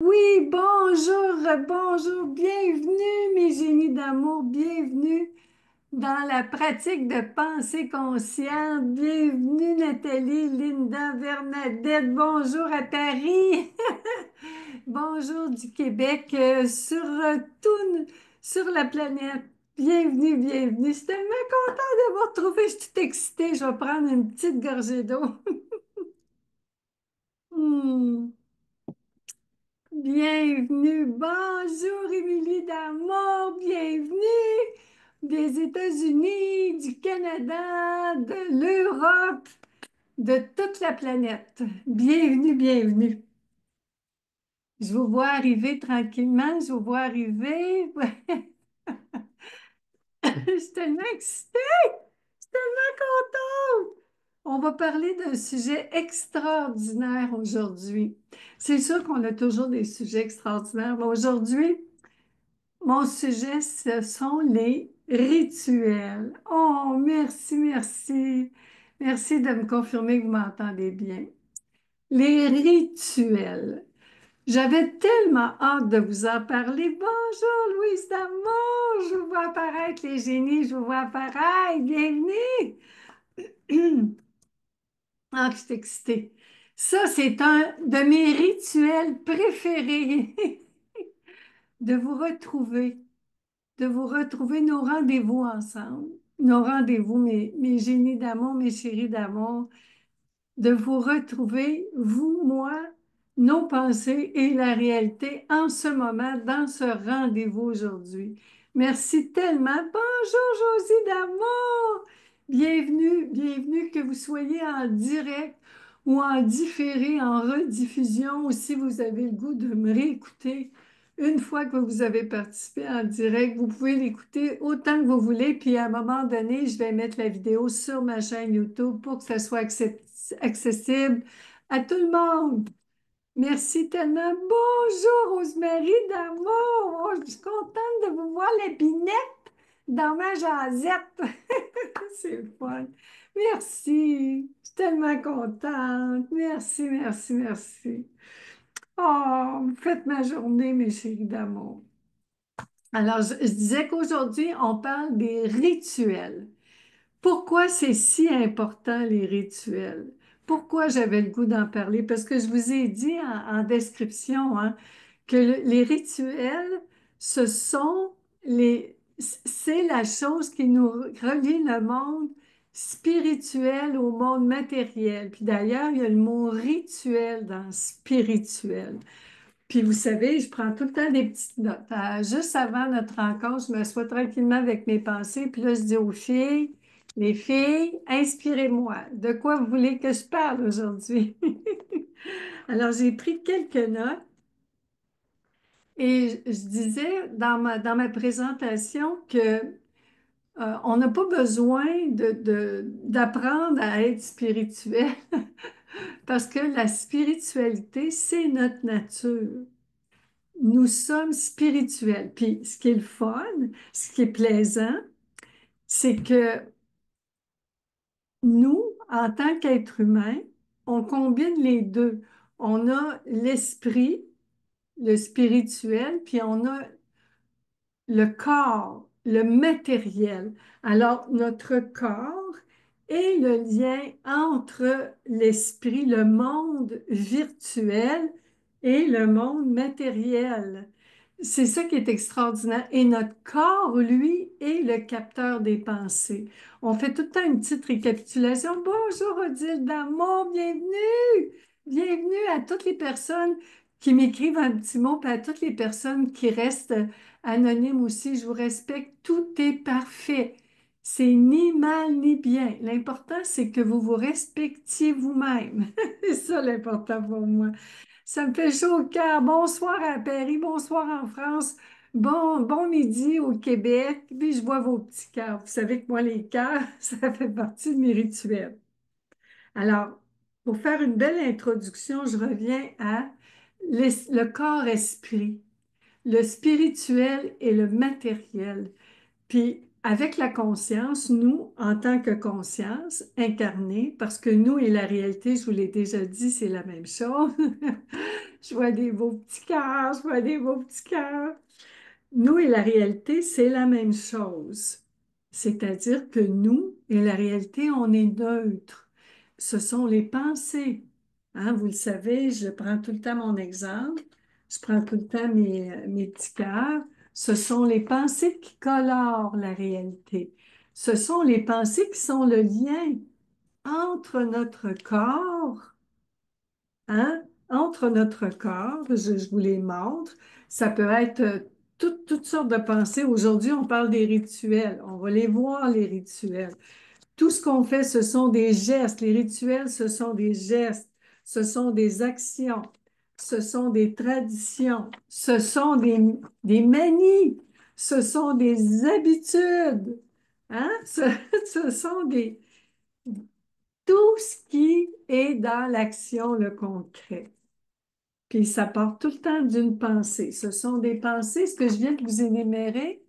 Oui, bonjour, bonjour, bienvenue mes génies d'amour, bienvenue dans la pratique de pensée consciente, bienvenue Nathalie, Linda, Bernadette, bonjour à Paris, bonjour du Québec, sur la planète, bienvenue, bienvenue, je suis tellement contente de vous retrouver, je suis toute excitée, je vais prendre une petite gorgée d'eau. Hmm. Bienvenue, bonjour Émilie Damour, bienvenue des États-Unis, du Canada, de l'Europe, de toute la planète. Bienvenue, bienvenue. Je vous vois arriver tranquillement, je vous vois arriver. Je suis tellement excitée, je suis tellement contente. On va parler d'un sujet extraordinaire aujourd'hui. C'est sûr qu'on a toujours des sujets extraordinaires, mais aujourd'hui, mon sujet, ce sont les rituels. Oh, merci, merci. Merci de me confirmer que vous m'entendez bien. Les rituels. J'avais tellement hâte de vous en parler. Bonjour, Louise Damour. Je vous vois apparaître, les génies. Je vous vois apparaître. Bienvenue. Ah, je suis excitée. Ça, c'est un de mes rituels préférés. De vous retrouver. De vous retrouver nos rendez-vous ensemble, nos rendez-vous, mes génies d'amour, mes chéris d'amour, de vous retrouver, vous, moi, nos pensées et la réalité en ce moment, dans ce rendez-vous aujourd'hui. Merci tellement. Bonjour, Josie d'amour. Bienvenue, bienvenue, que vous soyez en direct ou en différé, en rediffusion, ou si vous avez le goût de me réécouter. Une fois que vous avez participé en direct, vous pouvez l'écouter autant que vous voulez, puis à un moment donné, je vais mettre la vidéo sur ma chaîne YouTube pour que ça soit accessible à tout le monde. Merci tellement. Bonjour, Rosemary d'amour. Oh, je suis contente de vous voir l'épinette dans ma jasette. C'est le fun. Merci. Je suis tellement contente. Merci, merci, merci. Oh, vous faites ma journée, mes chéris d'amour. Alors, je disais qu'aujourd'hui, on parle des rituels. Pourquoi c'est si important les rituels? Pourquoi j'avais le goût d'en parler? Parce que je vous ai dit en description, hein, que les rituels, ce sont c'est la chose qui nous relie le monde spirituel au monde matériel. Puis d'ailleurs, il y a le mot rituel dans spirituel. Puis vous savez, je prends tout le temps des petites notes. Juste avant notre rencontre, je m'assois tranquillement avec mes pensées, puis là, je dis aux filles, les filles, inspirez-moi. De quoi vous voulez que je parle aujourd'hui? Alors, j'ai pris quelques notes et je disais dans ma présentation que on n'a pas besoin d'apprendre à être spirituel parce que la spiritualité, c'est notre nature. Nous sommes spirituels. Puis ce qui est le fun, ce qui est plaisant, c'est que nous, en tant qu'êtres humains, on combine les deux. On a l'esprit, le spirituel, puis on a le corps, le matériel. Alors, notre corps est le lien entre l'esprit, le monde virtuel et le monde matériel. C'est ça qui est extraordinaire. Et notre corps, lui, est le capteur des pensées. On fait tout le temps une petite récapitulation. Bonjour, Odile Damour, bienvenue! Bienvenue à toutes les personnes qui m'écrivent un petit mot, puis à toutes les personnes qui restent anonyme aussi, je vous respecte, tout est parfait. C'est ni mal ni bien. L'important, c'est que vous vous respectiez vous-même. C'est ça l'important pour moi. Ça me fait chaud au cœur. Bonsoir à Paris, bonsoir en France, bon midi au Québec. Puis je vois vos petits cœurs. Vous savez que moi, les cœurs, ça fait partie de mes rituels. Alors, pour faire une belle introduction, je reviens à le corps-esprit, le spirituel et le matériel. Puis avec la conscience, nous, en tant que conscience incarnée, parce que nous et la réalité, je vous l'ai déjà dit, c'est la même chose, Je vois des beaux petits cœurs, je vois des beaux petits cœurs. Nous et la réalité, c'est la même chose. C'est-à-dire que nous et la réalité, on est neutre. Ce sont les pensées. Hein, vous le savez, je prends tout le temps mon exemple. Je prends tout le temps mes petits cœurs. Ce sont les pensées qui colorent la réalité. Ce sont les pensées qui sont le lien entre notre corps, hein, entre notre corps, je vous les montre. Ça peut être toutes sortes de pensées. Aujourd'hui, on parle des rituels. On va les voir, les rituels. Tout ce qu'on fait, ce sont des gestes. Les rituels, ce sont des gestes. Ce sont des actions. Ce sont des traditions. Ce sont des manies. Ce sont des habitudes. Hein? Ce sont tout ce qui est dans l'action, le concret. Puis ça part tout le temps d'une pensée. Ce sont des pensées, ce que je viens de vous énumérer,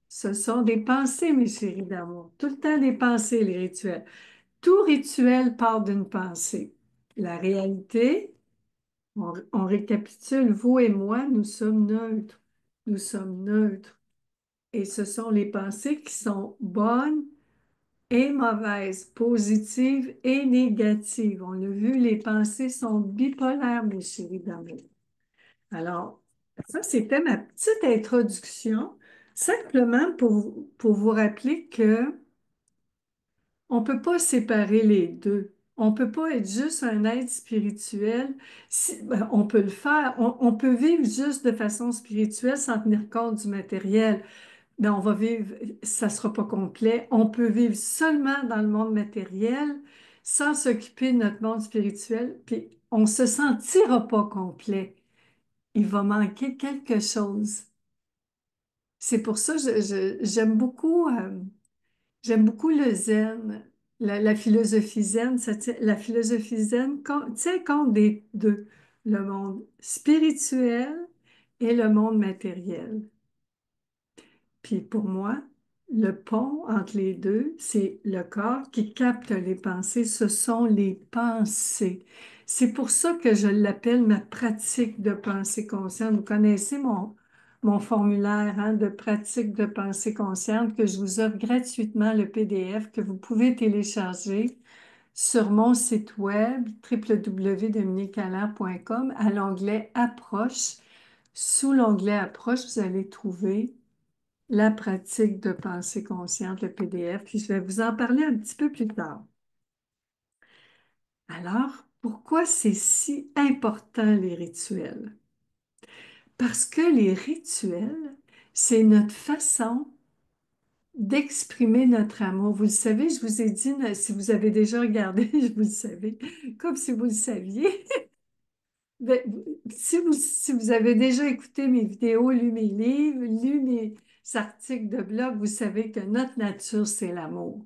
ce sont des pensées, mes chéris d'amour. Tout le temps des pensées, les rituels. Tout rituel part d'une pensée. La réalité, on récapitule, vous et moi, nous sommes neutres. Nous sommes neutres. Et ce sont les pensées qui sont bonnes et mauvaises, positives et négatives. On l'a vu, les pensées sont bipolaires, mes chéris d'amour. Alors, ça, c'était ma petite introduction, simplement pour vous rappeler que on ne peut pas séparer les deux. On ne peut pas être juste un être spirituel. Ben, on peut le faire. On peut vivre juste de façon spirituelle sans tenir compte du matériel. Mais on va vivre, ça ne sera pas complet. On peut vivre seulement dans le monde matériel sans s'occuper de notre monde spirituel, puis on ne se sentira pas complet. Il va manquer quelque chose. C'est pour ça que j'aime beaucoup le zen, la philosophie zen. La philosophie zen tient compte des deux, le monde spirituel et le monde matériel. Puis pour moi, le pont entre les deux, c'est le corps qui capte les pensées. Ce sont les pensées. C'est pour ça que je l'appelle ma pratique de pensée consciente. Vous connaissez mon formulaire, hein, de pratique de pensée consciente que je vous offre gratuitement le PDF que vous pouvez télécharger sur mon site web www.dominiqueallaire.com à l'onglet Approche. Sous l'onglet Approche, vous allez trouver la pratique de pensée consciente, le PDF, puis je vais vous en parler un petit peu plus tard. Alors, pourquoi c'est si important les rituels? Parce que les rituels, c'est notre façon d'exprimer notre amour. Vous le savez, je vous ai dit, si vous avez déjà regardé, je vous le savez, comme si vous le saviez. Ben, si vous avez déjà écouté mes vidéos, lu mes livres, lu mes articles de blog, vous savez que notre nature, c'est l'amour.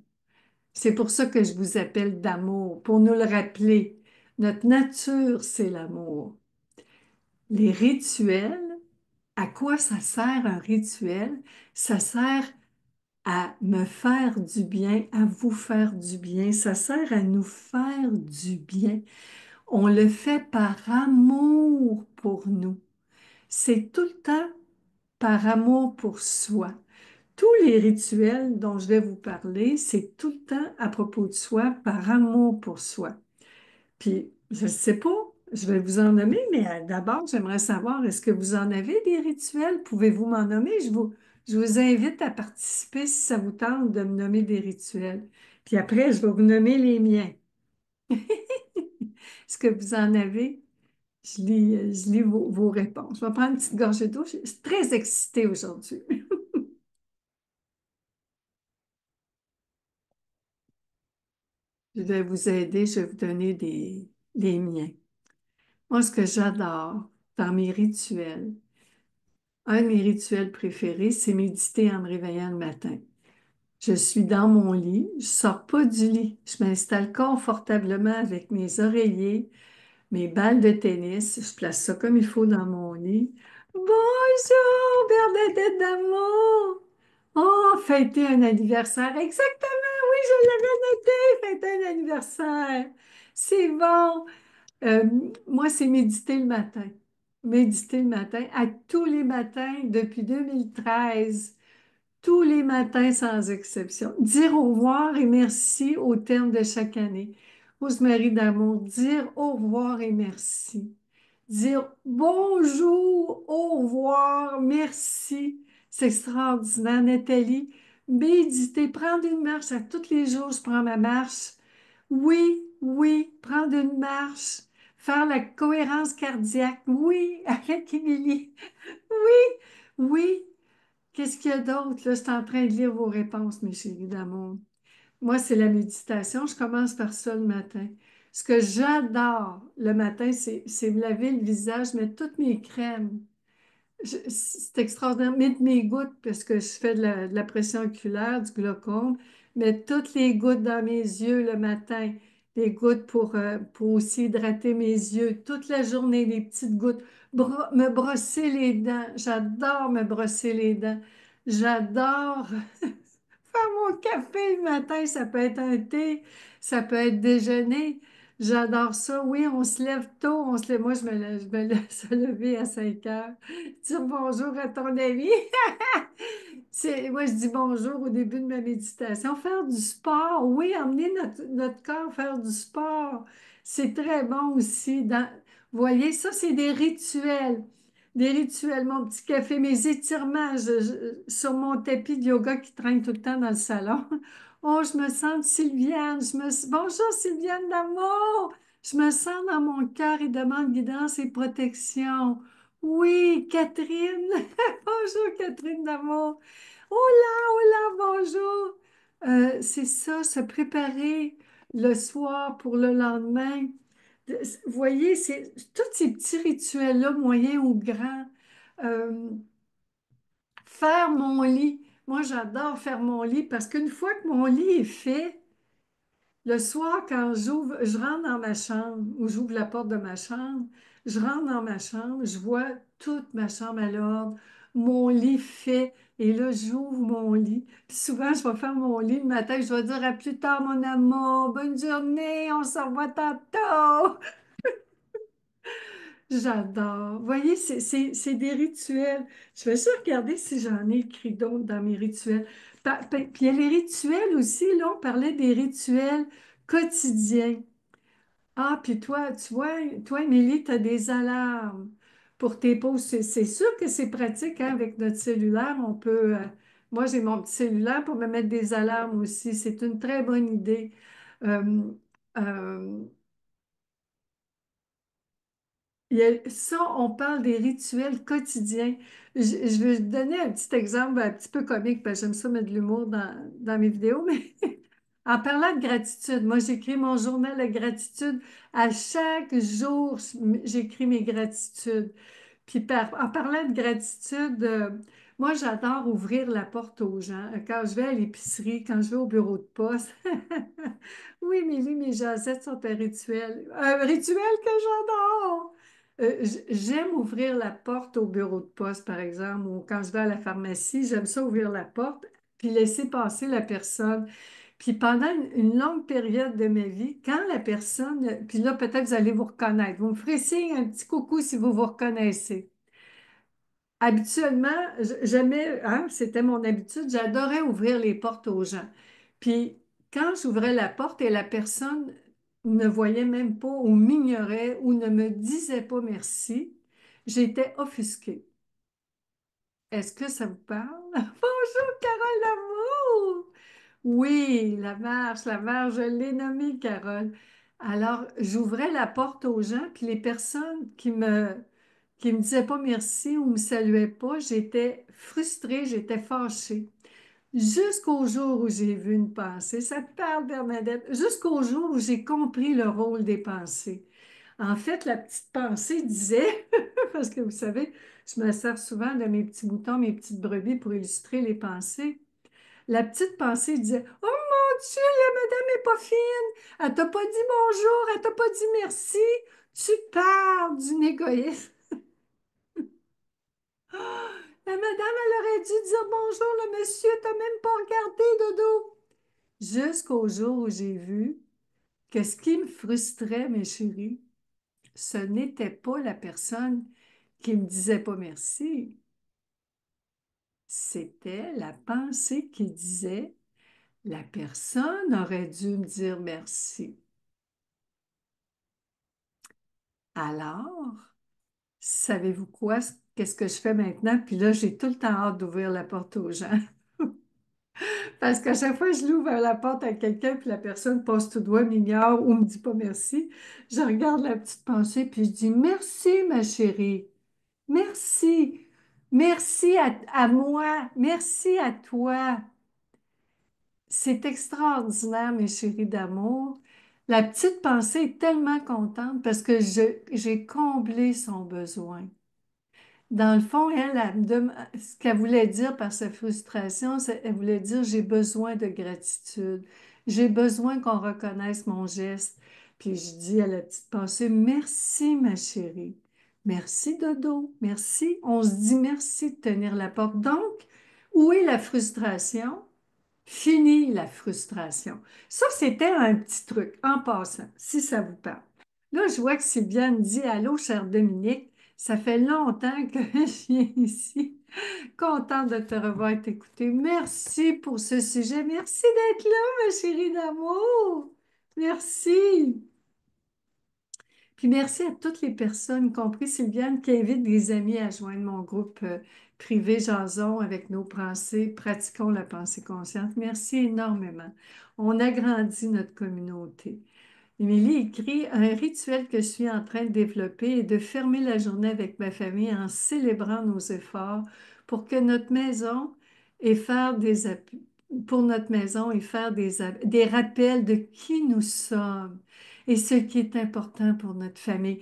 C'est pour ça que je vous appelle d'amour, pour nous le rappeler. Notre nature, c'est l'amour. Les rituels, à quoi ça sert un rituel? Ça sert à me faire du bien, à vous faire du bien. Ça sert à nous faire du bien. On le fait par amour pour nous. C'est tout le temps par amour pour soi. Tous les rituels dont je vais vous parler, c'est tout le temps à propos de soi, par amour pour soi. Puis, je ne sais pas, je vais vous en nommer, mais d'abord, j'aimerais savoir, est-ce que vous en avez des rituels? Pouvez-vous m'en nommer? Je vous invite à participer si ça vous tente de me nommer des rituels. Puis après, je vais vous nommer les miens. Est-ce que vous en avez? Je lis vos réponses. Je vais prendre une petite gorgée d'eau. Je suis très excitée aujourd'hui. Je vais vous aider, je vais vous donner des miens. Moi, ce que j'adore dans mes rituels, un de mes rituels préférés, c'est méditer en me réveillant le matin. Je suis dans mon lit, je sors pas du lit. Je m'installe confortablement avec mes oreillers, mes balles de tennis. Je place ça comme il faut dans mon lit. Bonjour, Bernadette d'amour! Oh, fêter un anniversaire. Exactement, oui, je l'avais noté, fêter un anniversaire. C'est bon. Moi, c'est méditer le matin. méditer le matin, à tous les matins depuis 2013. Tous les matins sans exception. Dire au revoir et merci au terme de chaque année. Rosemary d'amour, dire au revoir et merci. Dire bonjour, au revoir, merci. C'est extraordinaire, Nathalie. Méditer, prendre une marche à tous les jours, je prends ma marche. Oui, oui, prendre une marche. Faire la cohérence cardiaque. Oui, avec Émilie. Oui, oui. Qu'est-ce qu'il y a d'autre? Là, je suis en train de lire vos réponses, mes chéris d'amour. Moi, c'est la méditation. Je commence par ça le matin. Ce que j'adore le matin, c'est me laver le visage, mettre toutes mes crèmes. C'est extraordinaire. Mettre mes gouttes, parce que je fais de la pression oculaire, du glaucome. Mettre toutes les gouttes dans mes yeux le matin. Les gouttes pour aussi hydrater mes yeux. Toute la journée, les petites gouttes. Me brosser les dents. J'adore me brosser les dents. J'adore faire mon café le matin. Ça peut être un thé, ça peut être déjeuner. J'adore ça. Oui, on se lève tôt. On se lève. Moi, je me laisse lever à 5 heures. Dire bonjour à ton ami. Moi, je dis bonjour au début de ma méditation. Faire du sport, oui, emmener notre corps faire du sport, c'est très bon aussi. Vous voyez, ça, c'est des rituels. Des rituels, mon petit café, mes étirements sur mon tapis de yoga qui traîne tout le temps dans le salon. Oh, je me sens Sylviane. Bonjour Sylviane d'amour. Je me sens dans mon cœur et demande guidance et protection. Oui, Catherine. Bonjour Catherine d'amour. Hola, hola, bonjour. C'est ça, se préparer le soir pour le lendemain. Vous voyez, c'est tous ces petits rituels-là, moyens ou grands. Euh, Faire mon lit. Moi, j'adore faire mon lit parce qu'une fois que mon lit est fait, le soir, quand je rentre dans ma chambre ou j'ouvre la porte de ma chambre, je rentre dans ma chambre, je vois toute ma chambre à l'ordre, mon lit fait, et là, j'ouvre mon lit. Puis souvent, je vais faire mon lit le matin, je vais dire à plus tard, mon amour, bonne journée, on se revoit tantôt. J'adore. Vous voyez, c'est des rituels. Je vais juste regarder si j'en ai écrit d'autres dans mes rituels. Puis il y a les rituels aussi, là, on parlait des rituels quotidiens. Ah, puis toi, tu vois, toi, Émilie, tu as des alarmes pour tes pauses. C'est sûr que c'est pratique, hein, avec notre cellulaire. Moi, j'ai mon petit cellulaire pour me mettre des alarmes aussi. C'est une très bonne idée. Euh, euh, Ça, on parle des rituels quotidiens. Je vais te donner un petit exemple un petit peu comique, parce que j'aime ça mettre de l'humour dans mes vidéos, mais en parlant de gratitude, moi j'écris mon journal de gratitude. À chaque jour, j'écris mes gratitudes. Puis en parlant de gratitude, moi j'adore ouvrir la porte aux gens. Quand je vais à l'épicerie, quand je vais au bureau de poste. Oui, mes jasettes sont un rituel. Un rituel que j'adore. J'aime ouvrir la porte au bureau de poste, par exemple, ou quand je vais à la pharmacie, j'aime ça ouvrir la porte puis laisser passer la personne. Puis pendant une longue période de ma vie, quand la personne, puis là peut-être vous allez vous reconnaître, vous me ferez signe un petit coucou si vous vous reconnaissez. Habituellement, j'aimais, hein, c'était mon habitude, j'adorais ouvrir les portes aux gens. Puis quand j'ouvrais la porte et la personne ne voyait même pas ou m'ignorait ou ne me disait pas merci, j'étais offusquée. Est-ce que ça vous parle? Bonjour, Carole Lamour! Oui, la marche, je l'ai nommée, Carole. Alors, j'ouvrais la porte aux gens, puis les personnes qui me disaient pas merci ou me saluaient pas, j'étais frustrée, j'étais fâchée. Jusqu'au jour où j'ai vu une pensée, ça te parle, Bernadette, jusqu'au jour où j'ai compris le rôle des pensées. En fait, la petite pensée disait, parce que vous savez, je me sers souvent de mes petits boutons, mes petites brebis pour illustrer les pensées. La petite pensée disait, oh mon Dieu, la madame est pas fine, elle t'a pas dit bonjour, elle t'a pas dit merci, tu parles d'une égoïste. La madame, elle aurait dû dire bonjour, le monsieur t'a même pas regardé, dodo. Jusqu'au jour où j'ai vu que ce qui me frustrait, mes chéris, ce n'était pas la personne qui me disait pas merci. C'était la pensée qui disait, la personne aurait dû me dire merci. Alors, savez-vous quoi? Qu'est-ce que je fais maintenant? Puis là, j'ai tout le temps hâte d'ouvrir la porte aux gens. Parce qu'à chaque fois que je l'ouvre la porte à quelqu'un, puis la personne passe tout droit, m'ignore ou me dit pas merci, je regarde la petite pensée, puis je dis merci, ma chérie. Merci. Merci à moi. Merci à toi. C'est extraordinaire, mes chéris d'amour. La petite pensée est tellement contente parce que j'ai comblé son besoin. Dans le fond, ce qu'elle voulait dire par sa frustration, elle voulait dire, j'ai besoin de gratitude. J'ai besoin qu'on reconnaisse mon geste. Puis je dis à la petite pensée, merci ma chérie. Merci Dodo. Merci. On se dit merci de tenir la porte. Donc, où est la frustration? Fini la frustration. Ça, c'était un petit truc en passant, si ça vous parle. Là, je vois que Sylviane dit allô, cher Dominique. Ça fait longtemps que je viens ici. Contente de te revoir et t'écouter. Merci pour ce sujet. Merci d'être là, ma chérie d'amour. Merci. Puis merci à toutes les personnes, y compris Sylviane, qui invitent des amis à joindre mon groupe privé Jason avec nos pensées. Pratiquons la pensée consciente. Merci énormément. On agrandit notre communauté. Émilie écrit, un rituel que je suis en train de développer est de fermer la journée avec ma famille en célébrant nos efforts pour que notre maison et faire pour notre maison et faire des rappels de qui nous sommes et ce qui est important pour notre famille.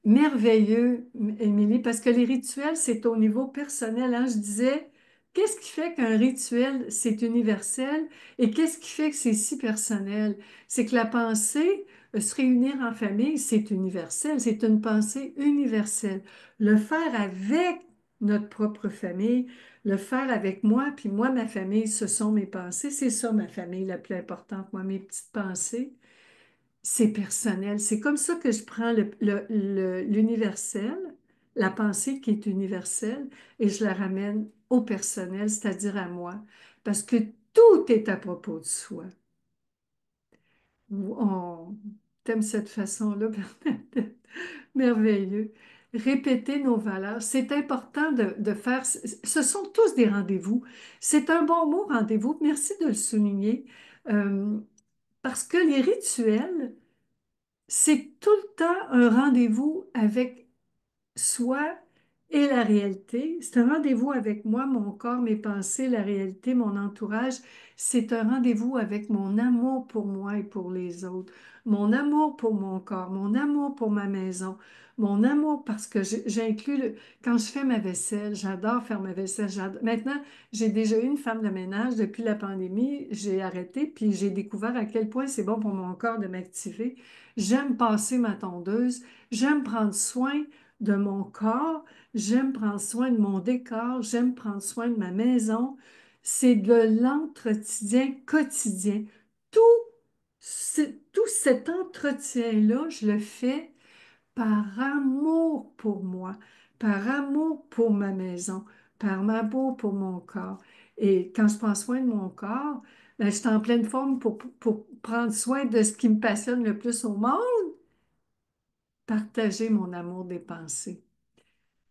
Merveilleux, Émilie, parce que les rituels, c'est au niveau personnel, hein. Je disais, qu'est-ce qui fait qu'un rituel, c'est universel et qu'est-ce qui fait que c'est si personnel? C'est que la pensée, se réunir en famille, c'est universel, c'est une pensée universelle. Le faire avec notre propre famille, le faire avec moi, puis moi, ma famille, ce sont mes pensées. C'est ça, ma famille la plus importante, moi, mes petites pensées. C'est personnel. C'est comme ça que je prends l'universel, la pensée qui est universelle, et je la ramène au personnel, c'est-à-dire à moi, parce que tout est à propos de soi. On t'aime cette façon-là, Bernadette. Merveilleux. Répéter nos valeurs. C'est important de faire. Ce sont tous des rendez-vous. C'est un bon mot, rendez-vous. Merci de le souligner. Euh, Parce que les rituels, c'est tout le temps un rendez-vous avec soi et la réalité. C'est un rendez-vous avec moi, mon corps, mes pensées, la réalité, mon entourage. C'est un rendez-vous avec mon amour pour moi et pour les autres, mon amour pour mon corps, mon amour pour ma maison, mon amour parce que j'inclus quand je fais ma vaisselle, j'adore faire ma vaisselle. Maintenant, j'ai déjà eu une femme de ménage depuis la pandémie, j'ai arrêté, puis j'ai découvert à quel point c'est bon pour mon corps de m'activer. J'aime passer ma tondeuse, j'aime prendre soin de mon corps, j'aime prendre soin de mon décor, j'aime prendre soin de ma maison. C'est de l'entretien quotidien. Tout, tout cet entretien-là, je le fais par amour pour moi, par amour pour ma maison, par amour pour mon corps. Et quand je prends soin de mon corps, ben, je suis en pleine forme pour prendre soin de ce qui me passionne le plus au monde, partager mon amour des pensées.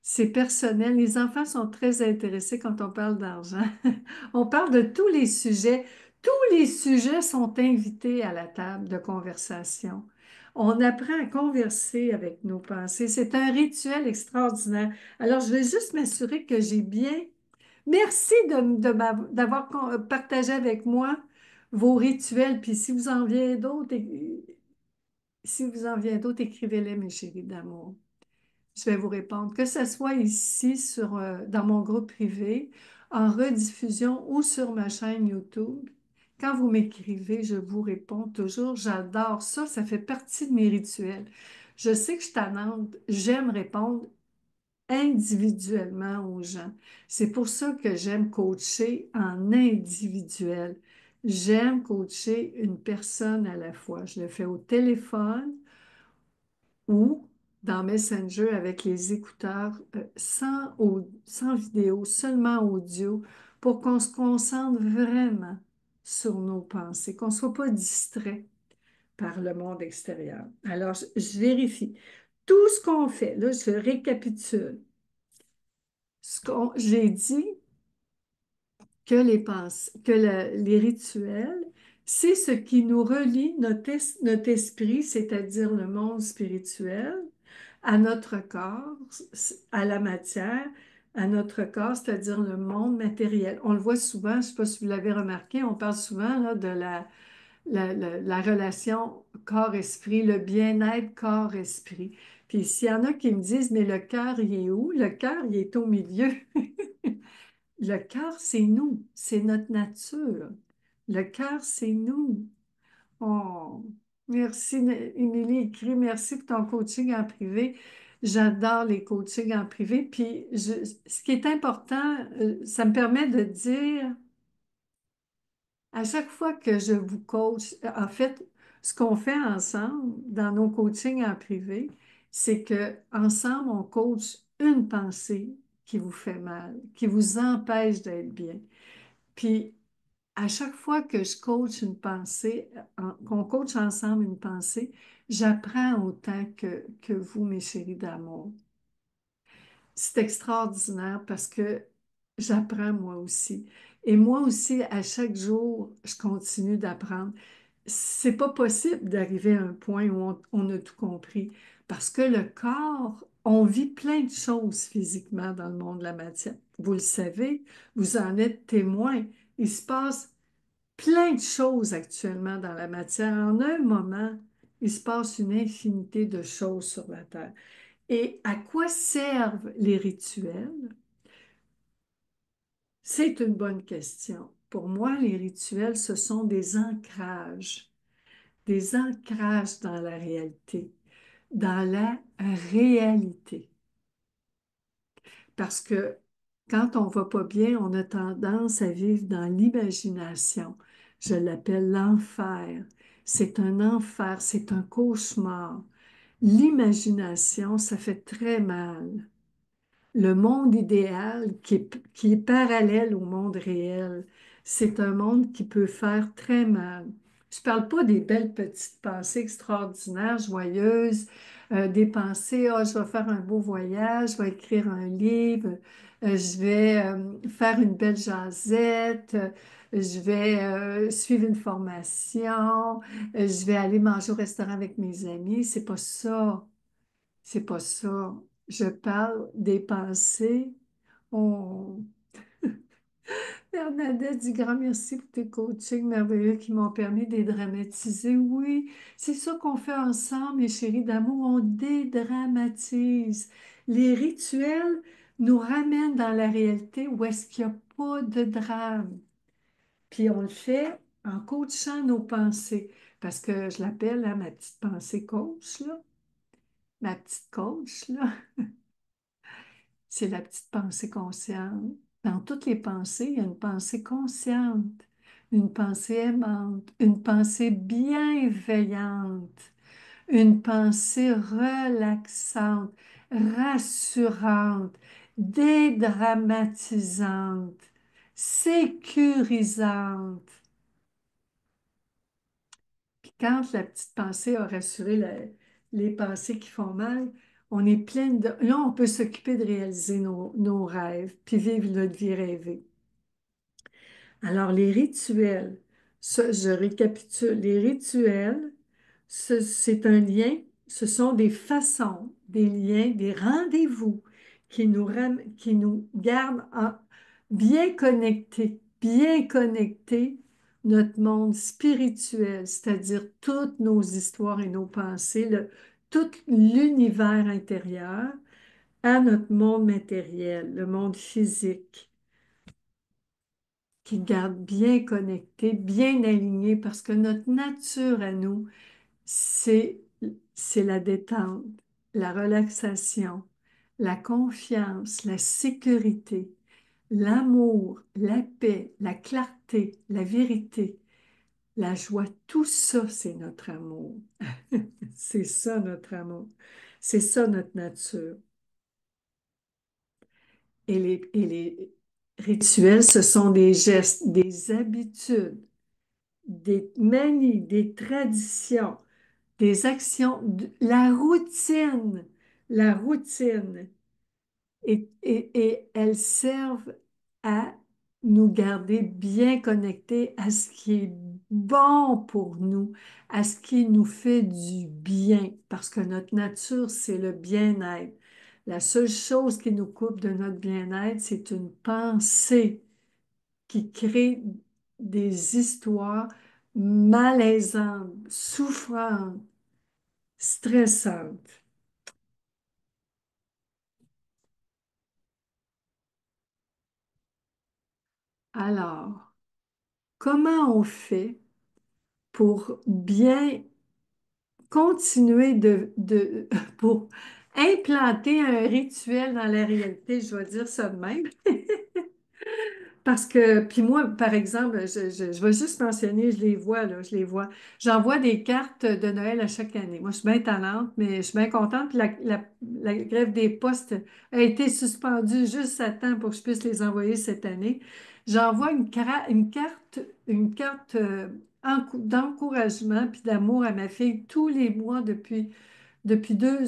C'est personnel. Les enfants sont très intéressés quand on parle d'argent. On parle de tous les sujets. Tous les sujets sont invités à la table de conversation. On apprend à converser avec nos pensées. C'est un rituel extraordinaire. Alors, je vais juste m'assurer que j'ai bien. Merci d'avoir partagé avec moi vos rituels. Puis si vous en vient d'autres, écrivez-les, mes chéris d'amour. Je vais vous répondre, que ce soit ici dans mon groupe privé, en rediffusion ou sur ma chaîne YouTube. Quand vous m'écrivez, je vous réponds toujours. J'adore ça, ça fait partie de mes rituels. Je sais que je tannante, j'aime répondre individuellement aux gens. C'est pour ça que j'aime coacher en individuel. J'aime coacher une personne à la fois. Je le fais au téléphone ou dans Messenger avec les écouteurs sans vidéo, seulement audio, pour qu'on se concentre vraiment sur nos pensées, qu'on ne soit pas distrait par le monde extérieur. Alors, je vérifie. Tout ce qu'on fait, là, je récapitule. J'ai dit que les rituels, c'est ce qui nous relie notre esprit, c'est-à-dire le monde spirituel, à notre corps, à la matière, à notre corps, c'est-à-dire le monde matériel. On le voit souvent, je ne sais pas si vous l'avez remarqué, on parle souvent là, de la relation corps-esprit, le bien-être corps-esprit. Puis s'il y en a qui me disent, mais le cœur, il est où? Le cœur, il est au milieu. Le cœur, c'est nous, c'est notre nature. Le cœur, c'est nous. Oh, merci, Émilie écrit, merci pour ton coaching en privé. J'adore les coachings en privé. Puis, ce qui est important, ça me permet de dire, à chaque fois que je vous coach, en fait, ce qu'on fait ensemble dans nos coachings en privé, c'est que ensemble, on coach une pensée qui vous fait mal, qui vous empêche d'être bien. Puis, à chaque fois que je coach une pensée, qu'on coach ensemble une pensée, j'apprends autant que vous, mes chéris d'amour. C'est extraordinaire parce que j'apprends moi aussi. Et moi aussi, à chaque jour, je continue d'apprendre. C'est pas possible d'arriver à un point où on a tout compris parce que le corps, on vit plein de choses physiquement dans le monde de la matière. Vous le savez, vous en êtes témoin. Il se passe plein de choses actuellement dans la matière. En un moment, il se passe une infinité de choses sur la Terre. Et à quoi servent les rituels? C'est une bonne question. Pour moi, les rituels, ce sont des ancrages dans la réalité, dans la réalité. Parce que quand on va pas bien, on a tendance à vivre dans l'imagination. Je l'appelle l'enfer. C'est un enfer, c'est un cauchemar. L'imagination, ça fait très mal. Le monde idéal qui est parallèle au monde réel, c'est un monde qui peut faire très mal. Je ne parle pas des belles petites pensées extraordinaires, joyeuses, des pensées, oh, je vais faire un beau voyage, je vais écrire un livre, je vais faire une belle jasette, je vais suivre une formation, je vais aller manger au restaurant avec mes amis. C'est pas ça. C'est pas ça. Je parle des pensées. Oh, Bernadette, du grand merci pour tes coachings merveilleux qui m'ont permis de dédramatiser. Oui, c'est ça qu'on fait ensemble, mes chéris d'amour. On dédramatise. Les rituels nous ramènent dans la réalité où est-ce qu'il n'y a pas de drame. Puis on le fait en coachant nos pensées. Parce que je l'appelle hein, ma petite pensée coach, là. Ma petite coach, là. C'est la petite pensée consciente. Dans toutes les pensées, il y a une pensée consciente, une pensée aimante, une pensée bienveillante, une pensée relaxante, rassurante, dédramatisante, sécurisante. Puis quand la petite pensée a rassuré les pensées qui font mal, on est plein de... Là, on peut s'occuper de réaliser nos rêves, puis vivre notre vie rêvée. Alors, les rituels, ça, je récapitule, les rituels, c'est un lien, ce sont des façons, des liens, des rendez-vous qui nous gardent bien connectés, notre monde spirituel, c'est-à-dire toutes nos histoires et nos pensées, tout l'univers intérieur, à notre monde matériel, le monde physique qui garde bien connecté, bien aligné, parce que notre nature à nous, c'est, c'est la détente, la relaxation, la confiance, la sécurité, l'amour, la paix, la clarté, la vérité, la joie. Tout ça, c'est notre amour. C'est ça notre amour. C'est ça notre nature. Et les rituels, ce sont des gestes, des habitudes, des manies, des traditions, des actions, la routine, la routine. Et elles servent à nous garder bien connectés à ce qui est bon pour nous, à ce qui nous fait du bien, parce que notre nature, c'est le bien-être. La seule chose qui nous coupe de notre bien-être, c'est une pensée qui crée des histoires malaisantes, souffrantes, stressantes. Alors, comment on fait pour bien continuer pour implanter un rituel dans la réalité, je vais dire ça de même. Parce que, puis moi, par exemple, je vais juste mentionner, je les vois, là, je les vois. J'envoie des cartes de Noël à chaque année. Moi, je suis bien tannante, mais je suis bien contente. Puis la grève des postes a été suspendue juste à temps pour que je puisse les envoyer cette année. J'envoie une carte d'encouragement puis d'amour à ma fille tous les mois depuis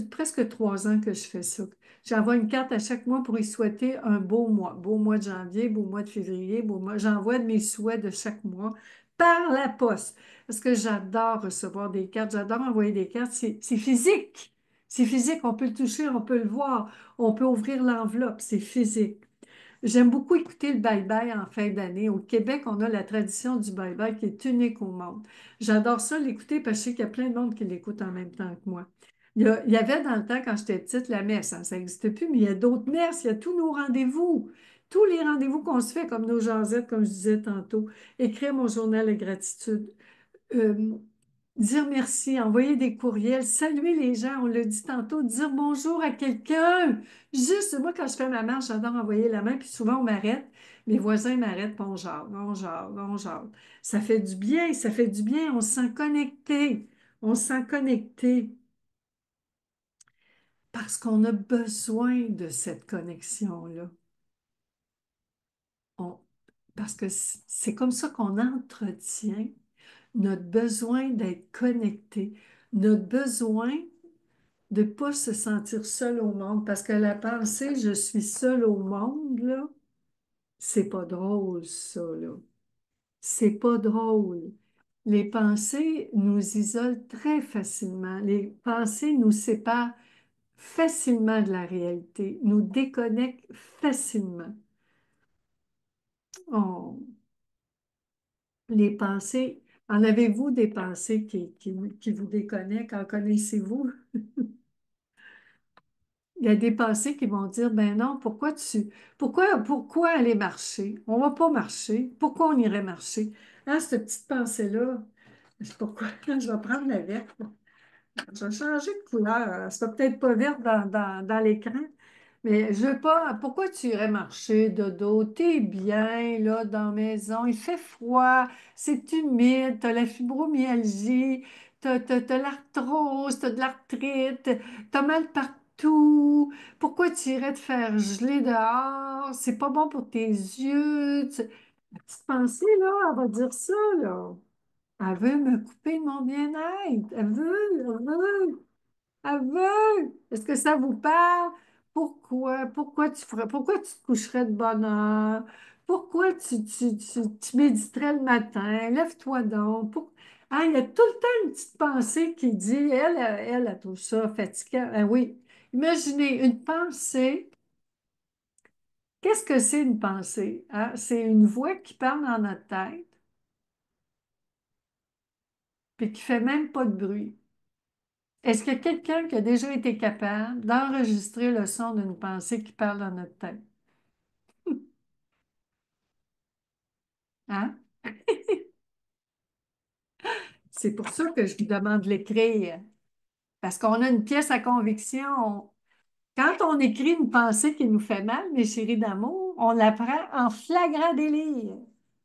presque 3 ans que je fais ça. J'envoie une carte à chaque mois pour y souhaiter un beau mois de janvier, beau mois de février, beau mois. J'envoie mes souhaits de chaque mois par la poste parce que j'adore recevoir des cartes, j'adore envoyer des cartes. C'est physique. C'est physique, on peut le toucher, on peut le voir, on peut ouvrir l'enveloppe, c'est physique. J'aime beaucoup écouter le bye-bye en fin d'année. Au Québec, on a la tradition du bye-bye qui est unique au monde. J'adore ça l'écouter parce que je sais qu'il y a plein de monde qui l'écoute en même temps que moi. Il y avait dans le temps, quand j'étais petite, la messe, hein, ça n'existe plus, mais il y a d'autres messes, il y a tous nos rendez-vous, tous les rendez-vous qu'on se fait, comme nos jasettes, comme je disais tantôt. Écrire mon journal de gratitude. Euh, Dire merci, envoyer des courriels, saluer les gens, on l'a dit tantôt, dire bonjour à quelqu'un. Juste, moi, quand je fais ma marche, j'adore envoyer la main, puis souvent on m'arrête. Mes voisins m'arrêtent, puis on jase, on jase, on jase. Ça fait du bien, ça fait du bien, on se sent connecté. On se sent connecté parce qu'on a besoin de cette connexion-là. On- Parce que c'est comme ça qu'on entretient notre besoin d'être connecté, notre besoin de ne pas se sentir seul au monde, parce que la pensée, je suis seul au monde, là, c'est pas drôle, ça, là. C'est pas drôle. Les pensées nous isolent très facilement. Les pensées nous séparent facilement de la réalité, nous déconnectent facilement. Oh, les pensées, en avez-vous des pensées qui vous déconnectent? En connaissez-vous? Il y a des pensées qui vont dire, ben non, pourquoi aller marcher? On va pas marcher. Pourquoi on irait marcher? Ah, cette petite pensée-là, pourquoi? Je vais prendre la verte. Je vais changer de couleur. C'est peut-être pas verte dans l'écran, mais je veux pas. Pourquoi tu irais marcher, Dodo? T'es bien, là, dans la maison. Il fait froid, c'est humide, t'as la fibromyalgie, t'as l'arthrose, t'as de l'arthrite, t'as mal partout. Pourquoi tu irais te faire geler dehors? C'est pas bon pour tes yeux. La petite pensée, là, elle va dire ça, là. Elle veut me couper de mon bien-être. Elle veut. Elle veut. Est-ce que ça vous parle? Pourquoi? Pourquoi tu te coucherais de bonne heure? Pourquoi tu méditerais le matin? Lève-toi donc. Ah, il y a tout le temps une petite pensée qui dit, elle trouve ça fatigant. Ah oui. Imaginez une pensée. Qu'est-ce que c'est une pensée? Hein? C'est une voix qui parle dans notre tête, puis qui fait même pas de bruit. Est-ce qu'il y a quelqu'un qui a déjà été capable d'enregistrer le son d'une pensée qui parle dans notre tête? Hein? C'est pour ça que je vous demande de l'écrire. Parce qu'on a une pièce à conviction. Quand on écrit une pensée qui nous fait mal, mes chéris d'amour, on la prend en flagrant délire.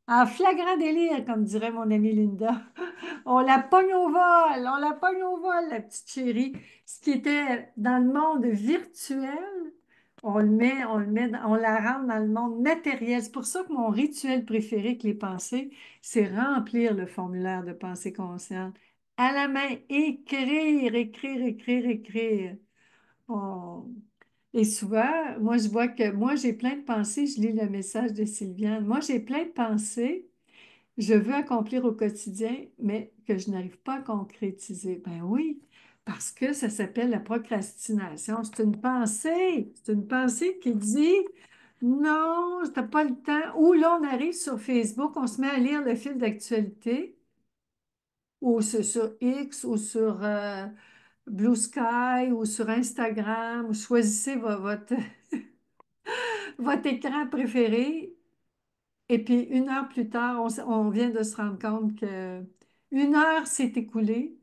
En flagrant délire, comme dirait mon amie Linda. On la pogne au vol, on la pogne au vol, la petite chérie. Ce qui était dans le monde virtuel, on la rentre dans le monde matériel. C'est pour ça que mon rituel préféré avec les pensées, c'est remplir le formulaire de pensée consciente. À la main, écrire, écrire, écrire, écrire. Oh. Et souvent, moi, je vois que moi, j'ai plein de pensées. Je lis le message de Sylviane. Moi, j'ai plein de pensées je veux accomplir au quotidien, mais que je n'arrive pas à concrétiser. Ben oui, parce que ça s'appelle la procrastination. C'est une pensée qui dit non, je n'ai pas le temps. Ou là, on arrive sur Facebook, on se met à lire le fil d'actualité, ou c'est sur X, ou sur Blue Sky, ou sur Instagram. Choisissez votre écran préféré. Et puis, une heure plus tard, on vient de se rendre compte que une heure s'est écoulée,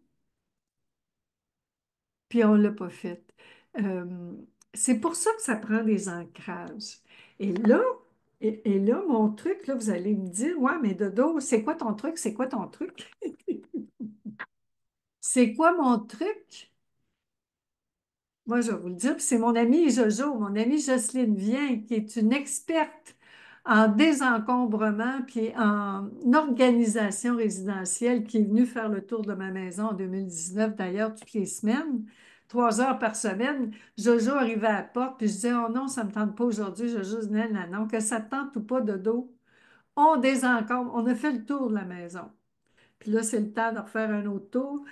puis on ne l'a pas faite. Euh, c'est pour ça que ça prend des ancrages. Et là, et là, mon truc, là, vous allez me dire, ouais, mais Dodo, c'est quoi ton truc? C'est quoi ton truc? C'est quoi mon truc? Moi, je vais vous le dire, puis c'est mon amie Jojo, mon amie Jocelyne Vien, qui est une experte en désencombrement puis en organisation résidentielle, qui est venue faire le tour de ma maison en 2019, d'ailleurs, toutes les semaines, 3 heures par semaine. Jojo arrivait à la porte, puis je disais, oh non, ça ne me tente pas aujourd'hui. Jojo disait, non, non, que ça te tente ou pas de dos. On désencombre, on a fait le tour de la maison. Puis là, c'est le temps de refaire un autre tour.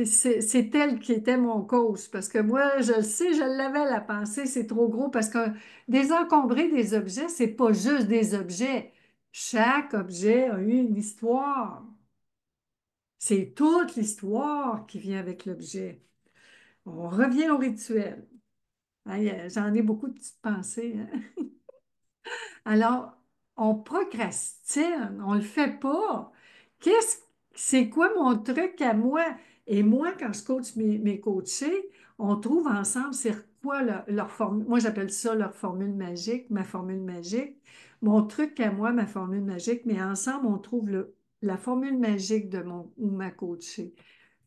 C'est elle qui était mon coach, parce que moi, je le sais, je l'avais la pensée, c'est trop gros, parce que désencombrer des objets, c'est pas juste des objets. Chaque objet a eu une histoire. C'est toute l'histoire qui vient avec l'objet. On revient au rituel. J'en ai beaucoup de petites pensées, hein. Alors, on procrastine, on le fait pas. Qu'est-ce, c'est quoi mon truc à moi? Et moi, quand je coach mes coachés, on trouve ensemble c'est quoi leur formule. Moi, j'appelle ça leur formule magique, ma formule magique. Mon truc à moi, ma formule magique, mais ensemble, on trouve la formule magique de mon ou ma coachée.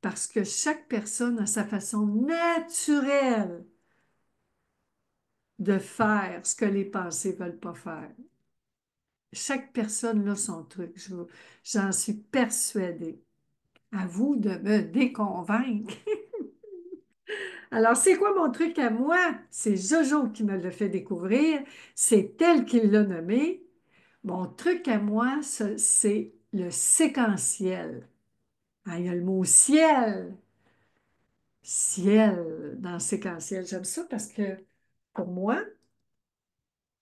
Parce que chaque personne a sa façon naturelle de faire ce que les pensées ne veulent pas faire. Chaque personne a son truc. J'en suis persuadée. À vous de me déconvaincre. Alors, c'est quoi mon truc à moi? C'est Jojo qui me l'a fait découvrir. C'est elle qui l'a nommé. Mon truc à moi, c'est le séquentiel. Ah, il y a le mot ciel. Ciel dans séquentiel. J'aime ça parce que pour moi,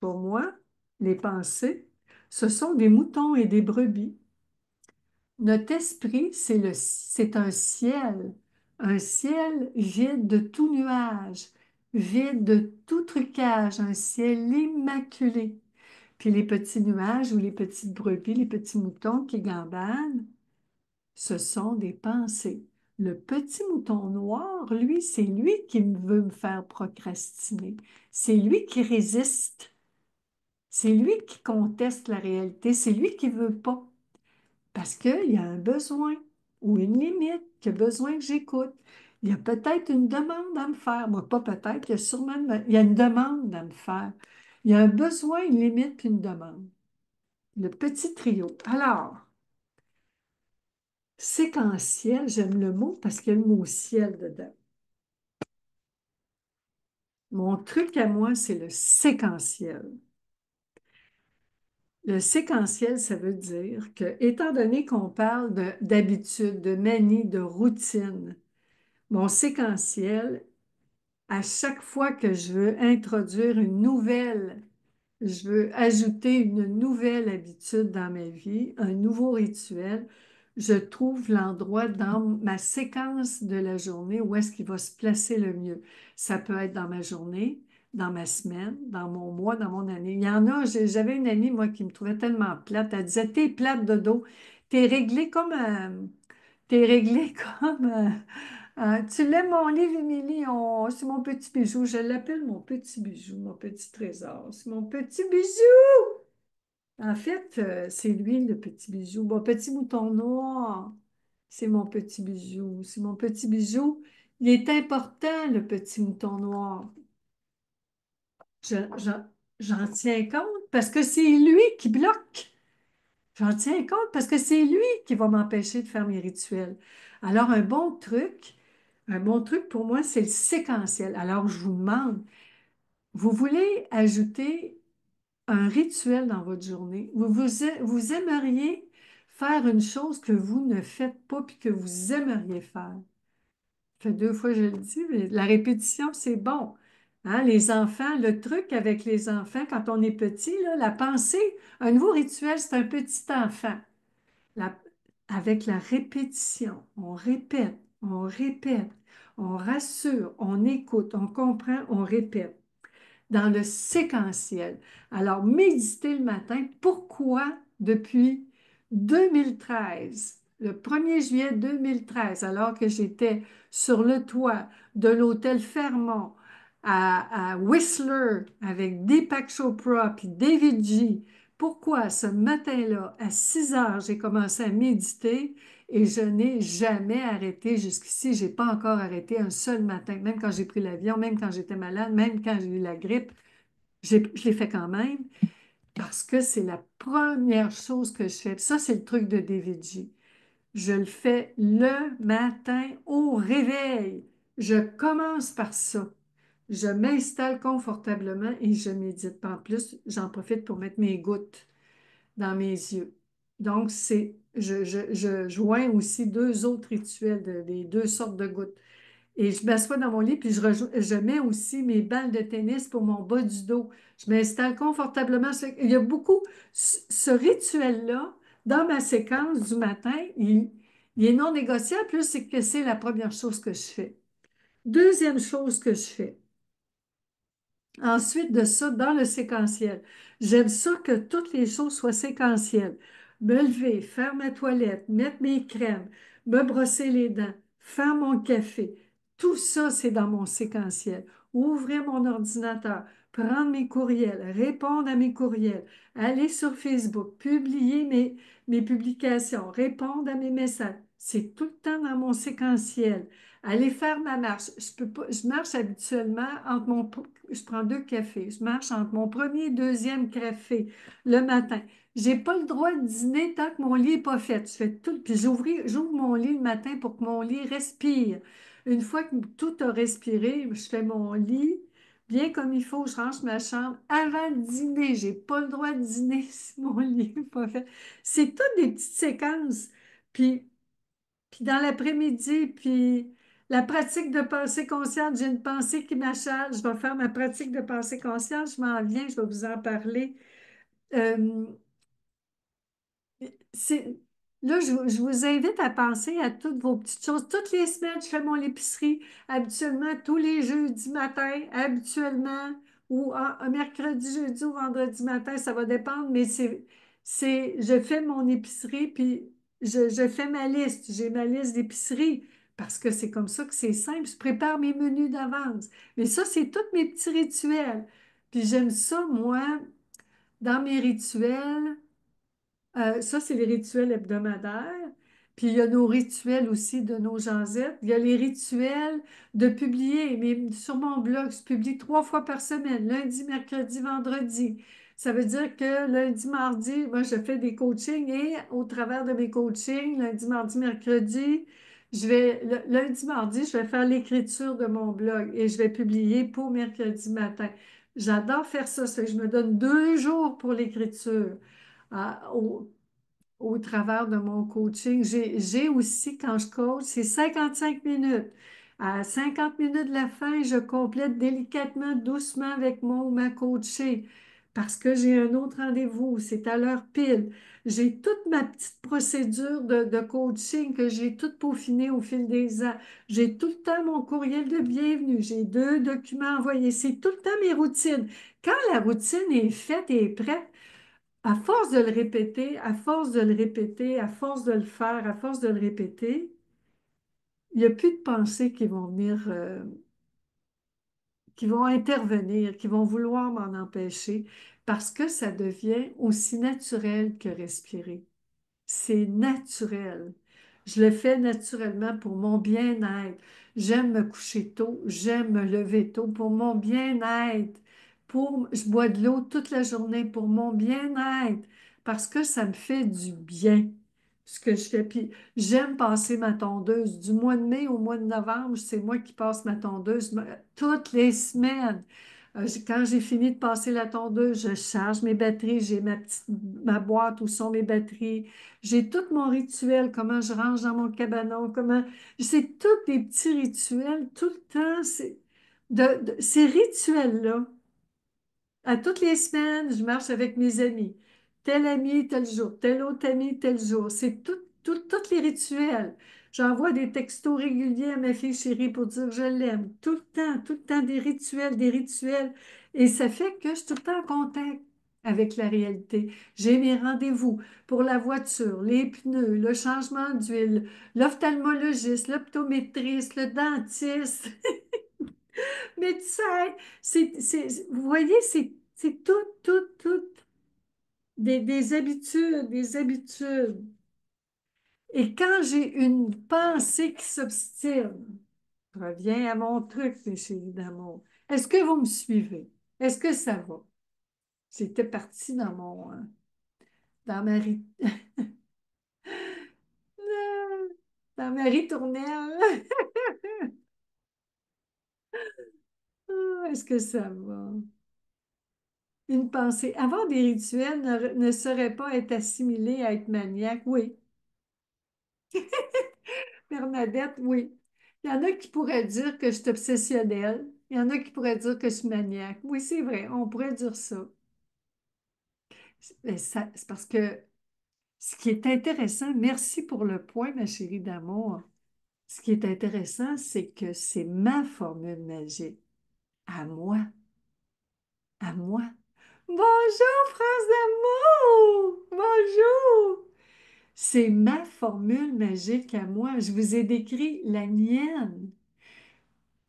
pour moi, les pensées, ce sont des moutons et des brebis. Notre esprit, c'est un ciel vide de tout nuage, vide de tout trucage, un ciel immaculé. Puis les petits nuages ou les petites brebis, les petits moutons qui gambadent, ce sont des pensées. Le petit mouton noir, lui, c'est lui qui veut me faire procrastiner. C'est lui qui résiste. C'est lui qui conteste la réalité. C'est lui qui veut pas. Parce qu'il y a un besoin ou une limite qui a besoin que j'écoute. Il y a peut-être une demande à me faire. Moi, pas peut-être, il y a sûrement il y a une demande à me faire. Il y a un besoin, une limite, puis une demande. Le petit trio. Alors, séquentiel, j'aime le mot parce qu'il y a le mot ciel dedans. Mon truc à moi, c'est le séquentiel. Le séquentiel, ça veut dire que, étant donné qu'on parle d'habitude, de manie, de routine, mon séquentiel, à chaque fois que je veux introduire je veux ajouter une nouvelle habitude dans ma vie, un nouveau rituel, je trouve l'endroit dans ma séquence de la journée où est-ce qu'il va se placer le mieux. Ça peut être dans ma journée, dans ma semaine, dans mon mois, dans mon année. Il y en a, j'avais une amie, moi, qui me trouvait tellement plate. Elle disait, t'es plate de dos. T'es réglée comme, t'es réglée comme, tu l'aimes mon livre, Émilie? C'est mon petit bijou. Je l'appelle mon petit bijou, mon petit trésor. C'est mon petit bijou. En fait, c'est lui le petit bijou. Mon petit mouton noir, c'est mon petit bijou. C'est mon petit bijou. Il est important, le petit mouton noir. Je- je- J'en tiens compte parce que c'est lui qui bloque. J'en tiens compte parce que c'est lui qui va m'empêcher de faire mes rituels. Alors, un bon truc pour moi, c'est le séquentiel. Alors, je vous demande, vous voulez ajouter un rituel dans votre journée? Vous aimeriez faire une chose que vous ne faites pas puis que vous aimeriez faire? Ça fait deux fois que je le dis, mais la répétition, c'est bon. Hein, les enfants, le truc avec les enfants, quand on est petit, là, la pensée, un nouveau rituel, c'est un petit enfant. La- Avec la répétition, on répète, on rassure, on écoute, on comprend, on répète dans le séquentiel. Alors, méditer le matin, pourquoi depuis 2013, le 1er juillet 2013, alors que j'étais sur le toit de l'hôtel Fairmont à Whistler avec Deepak Chopra puis David G. Pourquoi ce matin-là, à 6 heures, j'ai commencé à méditer et je n'ai jamais arrêté jusqu'ici. Je n'ai pas encore arrêté un seul matin, même quand j'ai pris l'avion, même quand j'étais malade, même quand j'ai eu la grippe. Je l'ai fait quand même parce que c'est la première chose que je fais. Puis ça, c'est le truc de David G. Je le fais le matin au réveil. Je commence par ça. Je m'installe confortablement et je médite. Pas en plus, j'en profite pour mettre mes gouttes dans mes yeux. Donc, je joins aussi deux autres rituels, des deux sortes de gouttes. Et je m'assois dans mon lit, puis je mets aussi mes balles de tennis pour mon bas du dos. Je m'installe confortablement. Il y a beaucoup, ce rituel-là, dans ma séquence du matin, il est non négociable, plus c'est que c'est la première chose que je fais. Deuxième chose que je fais, ensuite de ça, dans le séquentiel, j'aime ça que toutes les choses soient séquentielles. Me lever, faire ma toilette, mettre mes crèmes, me brosser les dents, faire mon café. Tout ça, c'est dans mon séquentiel. Ouvrir mon ordinateur, prendre mes courriels, répondre à mes courriels, aller sur Facebook, publier mes publications, répondre à mes messages. C'est tout le temps dans mon séquentiel. Aller faire ma marche. Je peux pas, je marche habituellement je prends deux cafés. Je marche entre mon premier et deuxième café le matin. J'ai pas le droit de dîner tant que mon lit n'est pas fait. Je fais tout, puis j'ouvre mon lit le matin pour que mon lit respire. Une fois que tout a respiré, je fais mon lit bien comme il faut. Je range ma chambre avant de dîner. J'ai pas le droit de dîner si mon lit n'est pas fait. C'est toutes des petites séquences. Puis dans l'après-midi, puis la pratique de pensée consciente, j'ai une pensée qui m'achale, je vais faire ma pratique de pensée consciente, je m'en viens, je vais vous en parler. Euh, c'est, Là, je vous invite à penser à toutes vos petites choses. Toutes les semaines, je fais mon épicerie, habituellement tous les jeudis matin, habituellement, ou un mercredi, jeudi ou vendredi matin, ça va dépendre, mais je fais mon épicerie, puis je fais ma liste. J'ai ma liste d'épicerie parce que c'est comme ça que c'est simple. Je prépare mes menus d'avance. Mais ça, c'est tous mes petits rituels. Puis j'aime ça, moi, dans mes rituels. Ça, c'est les rituels hebdomadaires. Puis il y a nos rituels aussi de nos jasettes. Il y a les rituels de publier. Mais sur mon blog, je publie 3 fois par semaine, lundi, mercredi, vendredi. Ça veut dire que lundi, mardi, moi, je fais des coachings et au travers de mes coachings, lundi, mardi, mercredi, lundi, mardi, je vais faire l'écriture de mon blog et je vais publier pour mercredi matin. J'adore faire ça. Ça fait que je me donne 2 jours pour l'écriture à- au, au travers de mon coaching. J'ai aussi, quand je coach, c'est 55 minutes. À 50 minutes de la fin, je complète délicatement, doucement avec mon ou ma coachée parce que j'ai un autre rendez-vous. C'est à l'heure pile. J'ai toute ma petite procédure de coaching que j'ai toute peaufinée au fil des ans. J'ai tout le temps mon courriel de bienvenue. J'ai 2 documents envoyés. C'est tout le temps mes routines. Quand la routine est faite et est prête, à force de le répéter, à force de le répéter, à force de le faire, à force de le répéter, il n'y a plus de pensées qui vont intervenir, qui vont vouloir m'en empêcher, parce que ça devient aussi naturel que respirer. C'est naturel. Je le fais naturellement pour mon bien-être. J'aime me coucher tôt, j'aime me lever tôt pour mon bien-être. Je bois de l'eau toute la journée pour mon bien-être parce que ça me fait du bien. Ce que je fais. Puis j'aime passer ma tondeuse. Du mois de mai au mois de novembre, c'est moi qui passe ma tondeuse toutes les semaines. Quand j'ai fini de passer la tondeuse, je charge mes batteries, j'ai ma boîte où sont mes batteries. J'ai tout mon rituel, comment je range dans mon cabanon, comment. C'est tous des petits rituels, tout le temps. Ces rituels-là, à toutes les semaines, je marche avec mes amis. Tel ami, tel jour. Tel autre ami, tel jour. C'est tous les rituels. J'envoie des textos réguliers à ma fille chérie pour dire que je l'aime. Tout le temps, des rituels, des rituels. Et ça fait que je suis tout le temps en contact avec la réalité. J'ai mes rendez-vous pour la voiture, les pneus, le changement d'huile, l'ophtalmologiste, l'optométriste, le dentiste. Médecin, vous voyez, c'est tout, des habitudes, des habitudes. Et quand j'ai une pensée qui s'obstine, je reviens à mon truc, mes chéris d'amour. Est-ce que vous me suivez? Est-ce que ça va? J'étais partie dans ma, ri- dans ma ritournelle. Ah, est-ce que ça va? Une pensée. Avoir des rituels ne serait pas être assimilé à être maniaque. Oui, Bernadette, oui. Il y en a qui pourraient dire que je suis obsessionnelle. Il y en a qui pourraient dire que je suis maniaque. Oui, c'est vrai, on pourrait dire ça. Mais c'est parce que ce qui est intéressant, merci pour le point, ma chérie d'amour. Ce qui est intéressant, c'est que c'est ma formule magique. À moi. À moi. Bonjour, France d'amour! Bonjour! C'est ma formule magique à moi. Je vous ai décrit la mienne.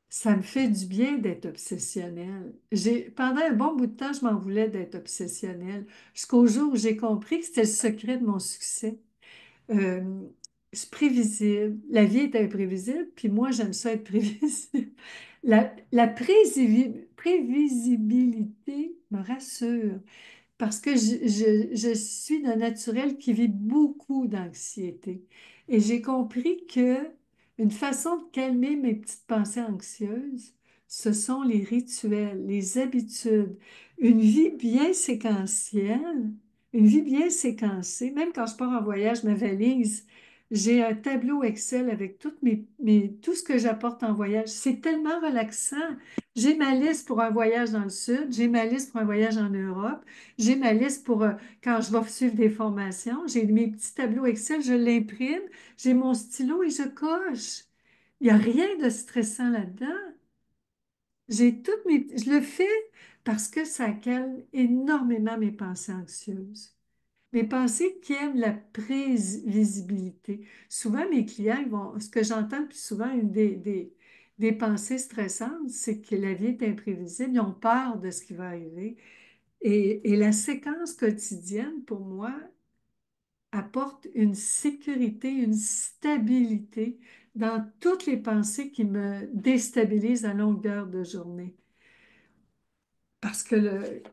Ça me fait du bien d'être obsessionnelle. Pendant un bon bout de temps, je m'en voulais d'être obsessionnelle, jusqu'au jour où j'ai compris que c'était le secret de mon succès. Euh, je suis prévisible. La vie est imprévisible, puis moi, j'aime ça être prévisible. Prévisibilité me rassure. Parce que je suis d'un naturel qui vit beaucoup d'anxiété. Et j'ai compris que une façon de calmer mes petites pensées anxieuses, ce sont les rituels, les habitudes. Une vie bien séquentielle, une vie bien séquencée, même quand je pars en voyage, ma valise, j'ai un tableau Excel avec tout ce que j'apporte en voyage. C'est tellement relaxant. J'ai ma liste pour un voyage dans le sud, j'ai ma liste pour un voyage en Europe. J'ai ma liste pour quand je vais suivre des formations. J'ai mes petits tableaux Excel, je l'imprime, j'ai mon stylo et je coche. Il n'y a rien de stressant là-dedans. Je le fais parce que ça calme énormément mes pensées anxieuses. Mes pensées qui aiment la prévisibilité. Souvent, mes clients, ce que j'entends le plus souvent, des pensées stressantes, c'est que la vie est imprévisible. Ils ont peur de ce qui va arriver. Et la séquence quotidienne, pour moi, apporte une sécurité, une stabilité dans toutes les pensées qui me déstabilisent à longueur de journée. Parce que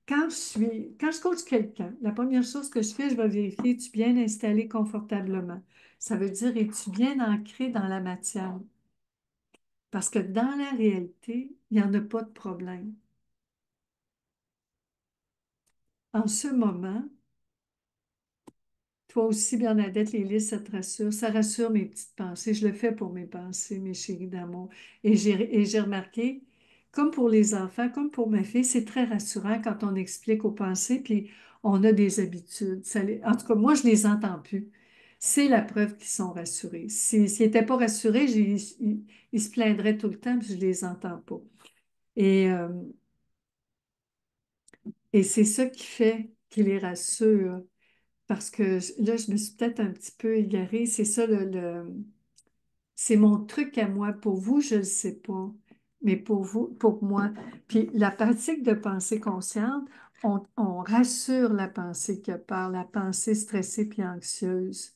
quand je coach quelqu'un, la première chose que je fais, je vais vérifier, es-tu bien installé confortablement? Ça veut dire, es-tu bien ancré dans la matière? Parce que dans la réalité, il n'y en a pas de problème. En ce moment, toi aussi, Bernadette, les listes, ça te rassure. Ça rassure mes petites pensées. Je le fais pour mes pensées, mes chéris d'amour. Et j'ai remarqué, comme pour les enfants, comme pour ma fille, c'est très rassurant quand on explique aux pensées, puis on a des habitudes. En tout cas, moi, je les entends plus. C'est la preuve qu'ils sont rassurés. S'ils n'étaient pas rassurés, ils se plaindraient tout le temps, puis je les entends pas. Et, euh, et c'est ça qui fait qu'ils les rassurent. Parce que là, je me suis peut-être un petit peu égarée. C'est ça, c'est mon truc à moi. Pour vous, je ne le sais pas. mais pour vous, pour moi. Puis la pratique de pensée consciente, on rassure la pensée qui a peur, la pensée stressée puis anxieuse.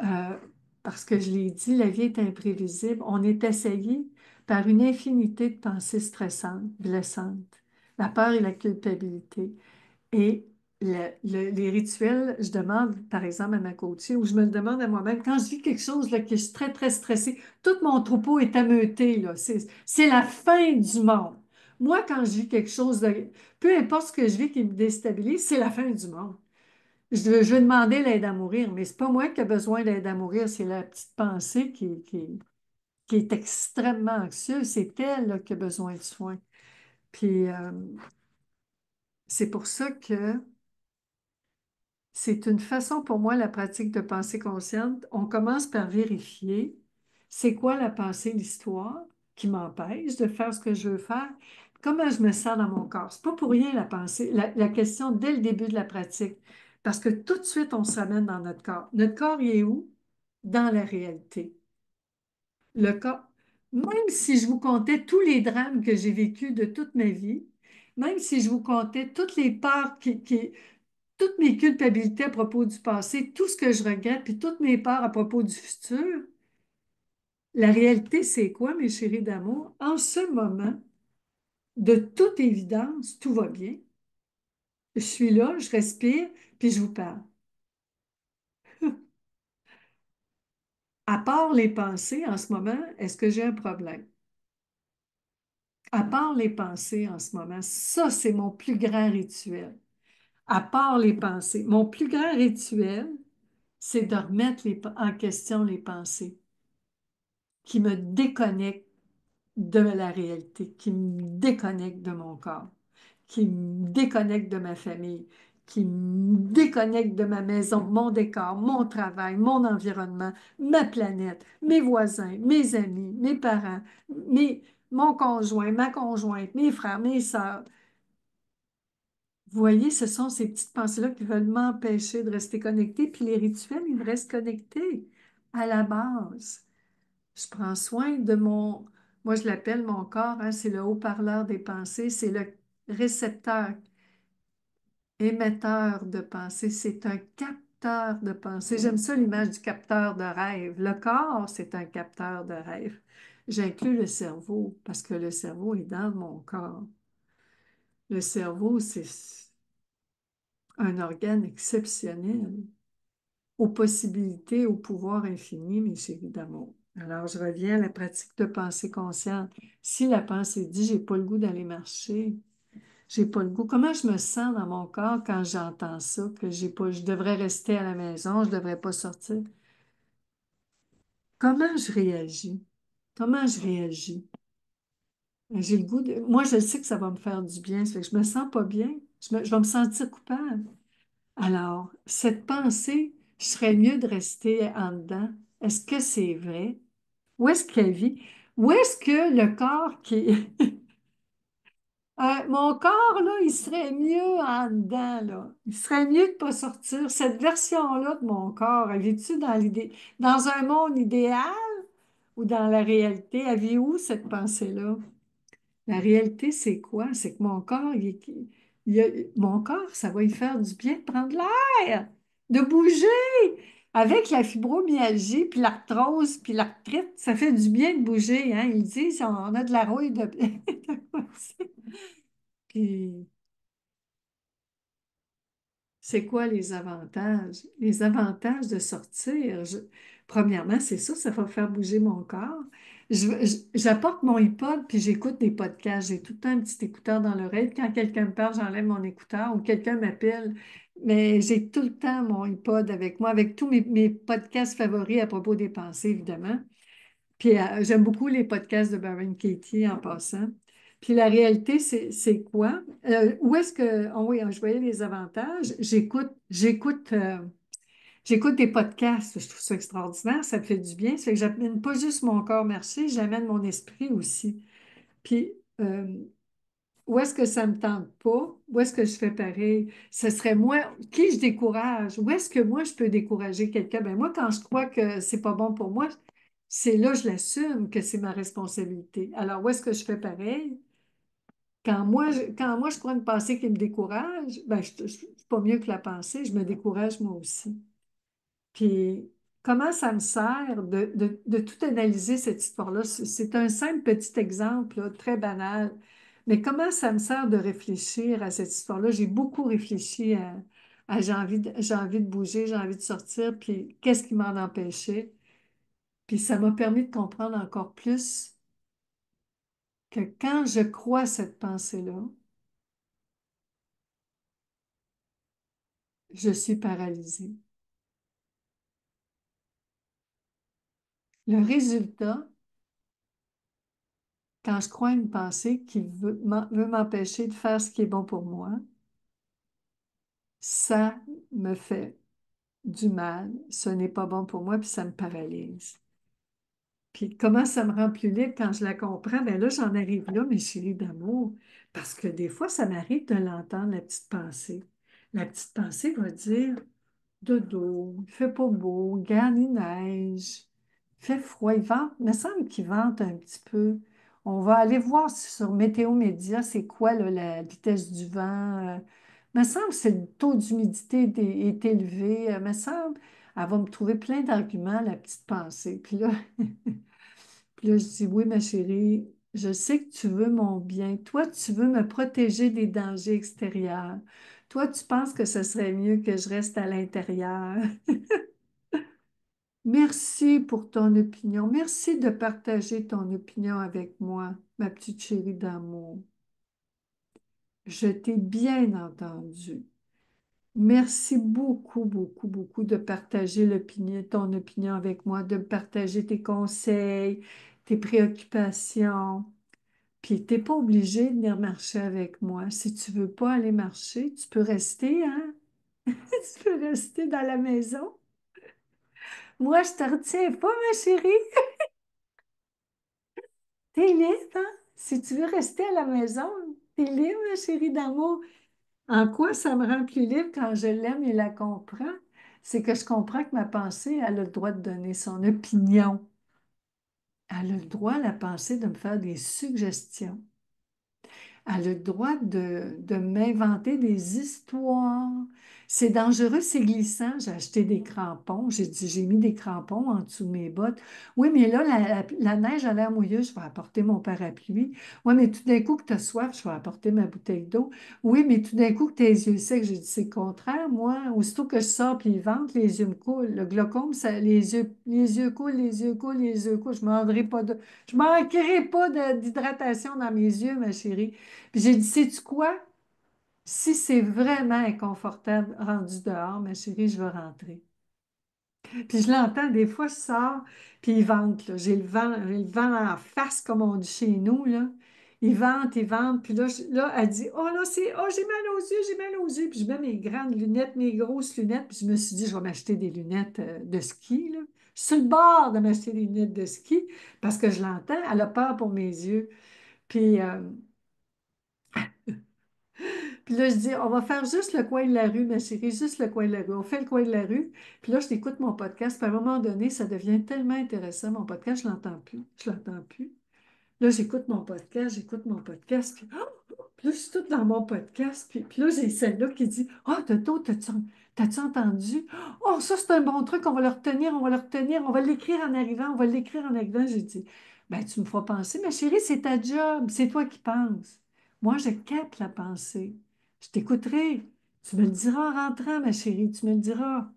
Euh, Parce que je l'ai dit, la vie est imprévisible. On est assailli par une infinité de pensées stressantes, blessantes, la peur et la culpabilité. Et les rituels, je demande, par exemple, à ma coachée, ou je me le demande à moi-même, quand je vis quelque chose là, que je suis très, très stressée, tout mon troupeau est ameuté, là. C'est la fin du monde. Moi, quand je vis quelque chose de... Peu importe ce que je vis qui me déstabilise, c'est la fin du monde. Je vais demander l'aide à mourir, mais c'est pas moi qui ai besoin d'aide à mourir, c'est la petite pensée qui est extrêmement anxieuse. C'est elle là, qui a besoin de soins. Puis c'est pour ça que c'est une façon pour moi, la pratique de pensée consciente. On commence par vérifier c'est quoi la pensée, l'histoire qui m'empêche de faire ce que je veux faire. Comment je me sens dans mon corps. C'est pas pour rien la pensée, la question dès le début de la pratique. Parce que tout de suite, on se ramène dans notre corps. Notre corps, il est où? Dans la réalité. Le corps, même si je vous contais tous les drames que j'ai vécus de toute ma vie, même si je vous contais toutes les peurs toutes mes culpabilités à propos du passé, tout ce que je regrette, puis toutes mes peurs à propos du futur, la réalité, c'est quoi, mes chéris d'amour? En ce moment, de toute évidence, tout va bien. Je suis là, je respire, puis je vous parle. À part les pensées, en ce moment, est-ce que j'ai un problème? À part les pensées, en ce moment, ça, c'est mon plus grand rituel. À part les pensées, mon plus grand rituel, c'est de remettre en question les pensées qui me déconnectent de la réalité, qui me déconnecte de mon corps, qui me déconnecte de ma famille, qui me déconnecte de ma maison, mon décor, mon travail, mon environnement, ma planète, mes voisins, mes amis, mes parents, mon conjoint, ma conjointe, mes frères, mes sœurs. Vous voyez, ce sont ces petites pensées-là qui veulent m'empêcher de rester connecté, puis les rituels, ils me restent connectés à la base. Je prends soin de moi je l'appelle mon corps, hein, c'est le haut-parleur des pensées, c'est le récepteur, émetteur de pensée, c'est un capteur de pensée. J'aime ça l'image du capteur de rêve. Le corps, c'est un capteur de rêve. J'inclus le cerveau parce que le cerveau est dans mon corps. Le cerveau, c'est un organe exceptionnel, aux possibilités, au pouvoir infini, mes chéris d'amour. Alors, je reviens à la pratique de pensée consciente. Si la pensée dit, j'ai pas le goût d'aller marcher, j'ai pas le goût, comment je me sens dans mon corps quand j'entends ça, que j'ai pas, je devrais rester à la maison, je devrais pas sortir? Comment je réagis? Comment je réagis? J'ai le goût de... Moi, je sais que ça va me faire du bien, ça fait que je me sens pas bien, je vais me sentir coupable. Alors, cette pensée, je serais mieux de rester en dedans. Est-ce que c'est vrai? Où est-ce qu'elle vit? Où est-ce que le corps qui... mon corps, là, il serait mieux en dedans, là. Il serait mieux de ne pas sortir. Cette version-là de mon corps, elle vit-tu dans un monde idéal ou dans la réalité? Elle vit où, cette pensée-là? La réalité, c'est quoi? C'est que mon corps, mon corps, ça va y faire du bien de prendre l'air, de bouger. Avec la fibromyalgie, puis l'arthrose, puis l'arthrite, ça fait du bien de bouger, hein? Ils disent, on a de la rouille de... Puis, c'est quoi les avantages? Les avantages de sortir, premièrement, c'est ça, ça va faire bouger mon corps. J'apporte mon iPod puis j'écoute des podcasts. J'ai tout le temps un petit écouteur dans l'oreille. Quand quelqu'un me parle, j'enlève mon écouteur ou quelqu'un m'appelle. Mais j'ai tout le temps mon iPod avec moi, avec tous mes podcasts favoris à propos des pensées, évidemment. Puis j'aime beaucoup les podcasts de Baron Katie en passant. Puis la réalité, c'est quoi? Où est-ce que... Oh oui, je voyais les avantages. J'écoute des podcasts. Je trouve ça extraordinaire. Ça me fait du bien. Ça fait que j'amène pas juste mon corps marcher, j'amène mon esprit aussi. Puis où est-ce que ça me tente pas? Où est-ce que je fais pareil? Ce serait moi, qui je décourage? Où est-ce que moi, je peux décourager quelqu'un? Ben moi, quand je crois que c'est pas bon pour moi, C'est là, je l'assume que c'est ma responsabilité. Alors, où est-ce que je fais pareil? Quand moi, je crois une pensée qui me décourage, ben, je suis pas mieux que la pensée, je me décourage moi aussi. Puis, comment ça me sert de tout analyser cette histoire-là? C'est un simple petit exemple, là, très banal. Mais comment ça me sert de réfléchir à cette histoire-là? J'ai beaucoup réfléchi à j'ai envie de bouger, j'ai envie de sortir, puis qu'est-ce qui m'en empêchait? Puis ça m'a permis de comprendre encore plus que quand je crois cette pensée-là, je suis paralysée. Le résultat, quand je crois une pensée qui veut m'empêcher de faire ce qui est bon pour moi, ça me fait du mal, ce n'est pas bon pour moi, puis ça me paralyse. Puis comment ça me rend plus libre quand je la comprends? Ben là, j'en arrive là, mes chéris d'amour, parce que des fois, ça m'arrive de l'entendre, la petite pensée. La petite pensée va dire, dodo, il fait pas beau, regarde, il neige, il fait froid, il vente, il me semble qu'il vente un petit peu. On va aller voir sur Météo Média, c'est quoi là, la vitesse du vent. Me semble que c'est le taux d'humidité est élevé. Me semble, elle va me trouver plein d'arguments, la petite pensée. Puis là, puis là, je dis, oui, ma chérie, je sais que tu veux mon bien. Toi, tu veux me protéger des dangers extérieurs. Toi, tu penses que ce serait mieux que je reste à l'intérieur. Merci pour ton opinion. Merci de partager ton opinion avec moi, ma petite chérie d'amour. Je t'ai bien entendu. Merci beaucoup, beaucoup, beaucoup de partager ton opinion avec moi, de partager tes conseils, tes préoccupations. Puis, tu n'es pas obligé de venir marcher avec moi. Si tu veux pas aller marcher, tu peux rester, hein? Tu peux rester dans la maison. Moi, je te retiens pas, ma chérie. T'es libre, hein? Si tu veux rester à la maison, t'es libre, ma chérie d'amour. En quoi ça me rend plus libre quand je l'aime et la comprends? C'est que je comprends que ma pensée, elle a le droit de donner son opinion. Elle a le droit, la pensée, de me faire des suggestions. Elle a le droit de m'inventer des histoires. C'est dangereux, c'est glissant. J'ai acheté des crampons. J'ai mis des crampons en dessous de mes bottes. Oui, mais là, la neige a l'air mouilleuse. Je vais apporter mon parapluie. Oui, mais tout d'un coup que tu as soif, je vais apporter ma bouteille d'eau. Oui, mais tout d'un coup que tes yeux secs, j'ai dit, c'est le contraire. Moi, aussitôt que je sors puis il vente, les yeux me coulent. Le glaucome, les yeux coulent, les yeux coulent, les yeux coulent. Je manquerai pas d'hydratation dans mes yeux, ma chérie. Puis j'ai dit, sais-tu quoi? Si c'est vraiment inconfortable rendu dehors, ma chérie, je vais rentrer. Puis je l'entends, des fois, je sors, puis il vente, là. J'ai le vent en face, comme on dit chez nous, là. Il vente, puis là, là, elle dit, oh là, j'ai mal aux yeux, j'ai mal aux yeux. Puis je mets mes grandes lunettes, mes grosses lunettes, puis je me suis dit, je vais m'acheter des lunettes de ski, là. Je suis sur le bord de m'acheter des lunettes de ski, parce que je l'entends, elle a peur pour mes yeux. Puis, Puis là, je dis, on va faire juste le coin de la rue, ma chérie, juste le coin de la rue. On fait le coin de la rue. Puis là, je t'écoute mon podcast. Puis à un moment donné, ça devient tellement intéressant. Mon podcast, je l'entends plus. Je l'entends plus. Là, j'écoute mon podcast. Puis là, je suis toute dans mon podcast. Puis là, j'ai celle-là qui dit, oh, Toto, t'as-tu entendu? Oh, ça, c'est un bon truc. On va le retenir, on va le retenir. On va l'écrire en arrivant, on va l'écrire en arrivant. J'ai dit, ben, tu me feras penser. Ma chérie, c'est ta job. C'est toi qui penses. Moi, je capte la pensée. Je t'écouterai. Tu me le diras en rentrant, ma chérie, tu me le diras.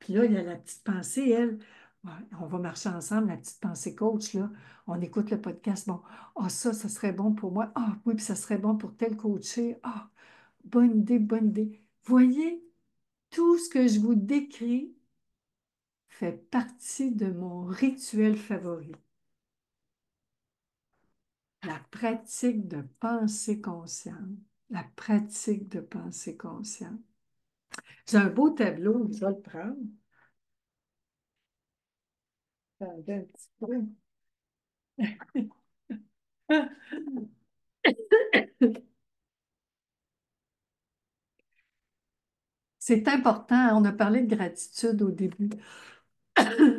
Puis là, il y a la petite pensée, elle. Ouais, on va marcher ensemble, la petite pensée coach, là. On écoute le podcast. Bon, ah, ça serait bon pour moi. Ah, oui, puis ça serait bon pour tel coaché. Ah, bonne idée, bonne idée. Voyez, tout ce que je vous décris fait partie de mon rituel favori. La pratique de pensée consciente. La pratique de pensée consciente. J'ai un beau tableau, je vais le prendre. Attendez un petit peu. C'est important, on a parlé de gratitude au début.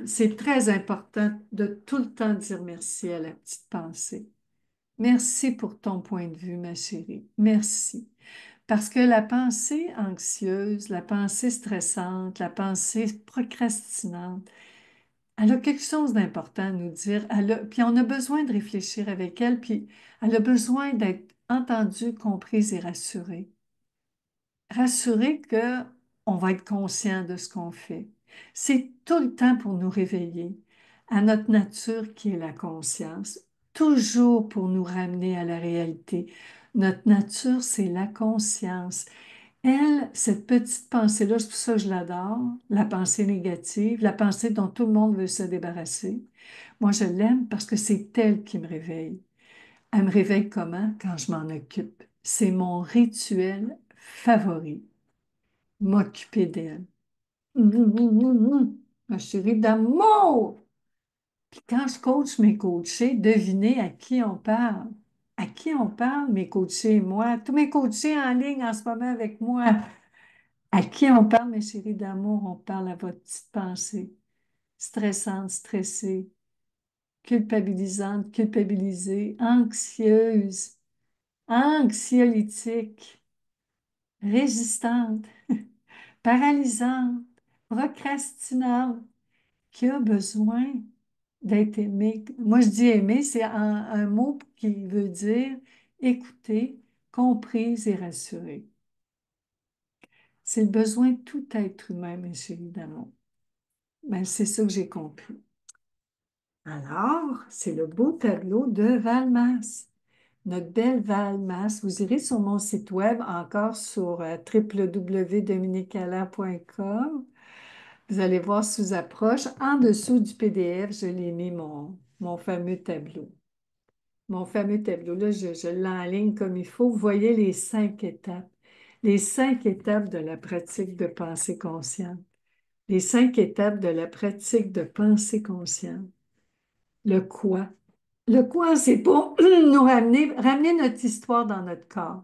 C'est très important de tout le temps dire merci à la petite pensée. Merci pour ton point de vue, ma chérie. Merci. Parce que la pensée anxieuse, la pensée stressante, la pensée procrastinante, elle a quelque chose d'important à nous dire. Puis on a besoin de réfléchir avec elle, puis elle a besoin d'être entendue, comprise et rassurée. Rassurée que on va être conscient de ce qu'on fait. C'est tout le temps pour nous réveiller à notre nature qui est la conscience, toujours pour nous ramener à la réalité. Notre nature, c'est la conscience. Elle, cette petite pensée-là, c'est pour ça que je l'adore, la pensée négative, la pensée dont tout le monde veut se débarrasser. Moi, je l'aime parce que c'est elle qui me réveille. Elle me réveille comment? Quand je m'en occupe. C'est mon rituel favori, m'occuper d'elle. Ma chérie d'amour! Puis quand je coach mes coachés, devinez à qui on parle. À qui on parle, mes coachés et moi? Tous mes coachés en ligne en ce moment avec moi. À qui on parle, mes chéris d'amour? On parle à votre petite pensée. Stressante, stressée, culpabilisante, culpabilisée, anxieuse, anxiolytique, résistante, paralysante, procrastinante, qui a besoin d'être aimée. Moi, je dis aimer, c'est un mot qui veut dire écouter, comprise et rassurée. C'est le besoin de tout être humain, mes chéris d'amour. Ben, c'est ça que j'ai compris. Alors, c'est le beau tableau de Valmas. Notre belle Valmas. Vous irez sur mon site web, encore sur www.dominiqueallaire.com. Vous allez voir sous approche. En dessous du PDF, je l'ai mis mon fameux tableau. Mon fameux tableau, là, je l'enligne comme il faut. Vous voyez les 5 étapes. Les 5 étapes de la pratique de pensée consciente. Les 5 étapes de la pratique de pensée consciente. Le quoi? Le quoi, c'est pour nous ramener notre histoire dans notre corps,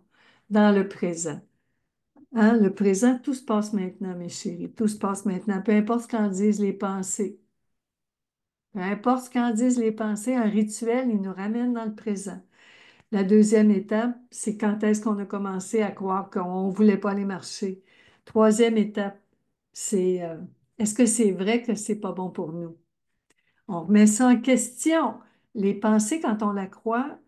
dans le présent. Hein? Le présent, tout se passe maintenant, mes chéris. Tout se passe maintenant. Peu importe ce qu'en disent les pensées. Peu importe ce qu'en disent les pensées, un rituel, il nous ramène dans le présent. La deuxième étape, c'est quand est-ce qu'on a commencé à croire qu'on ne voulait pas aller marcher. Troisième étape, c'est est-ce que c'est vrai que c'est pas bon pour nous? On remet ça en question. Les pensées, quand on la croit,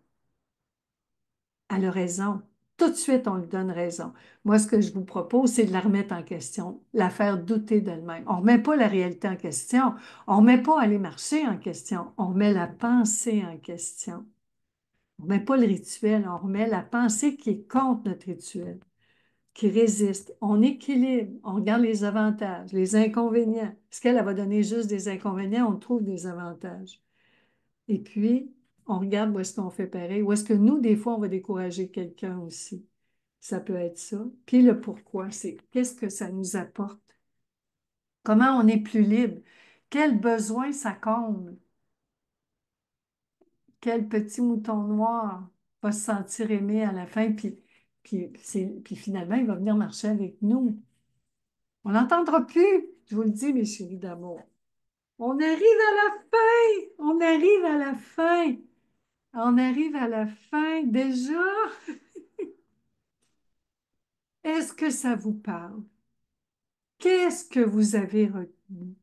elle a raison. Tout de suite, on lui donne raison. Moi, ce que je vous propose, c'est de la remettre en question, la faire douter d'elle-même. On ne remet pas la réalité en question. On ne remet pas aller marcher en question. On remet la pensée en question. On ne remet pas le rituel. On remet la pensée qui est contre notre rituel, qui résiste. On équilibre. On regarde les avantages, les inconvénients. Est-ce qu'elle va donner juste des inconvénients? On trouve des avantages. Et puis, on regarde où est-ce qu'on fait pareil. Où est-ce que nous, des fois, on va décourager quelqu'un aussi. Ça peut être ça. Puis le pourquoi, c'est qu'est-ce que ça nous apporte? Comment on est plus libre? Quel besoin ça comble? Quel petit mouton noir va se sentir aimé à la fin? Puis finalement, il va venir marcher avec nous. On n'entendra plus, je vous le dis, mes chéris d'amour. On arrive à la fin! On arrive à la fin! On arrive à la fin déjà. Est-ce que ça vous parle? Qu'est-ce que vous avez retenu?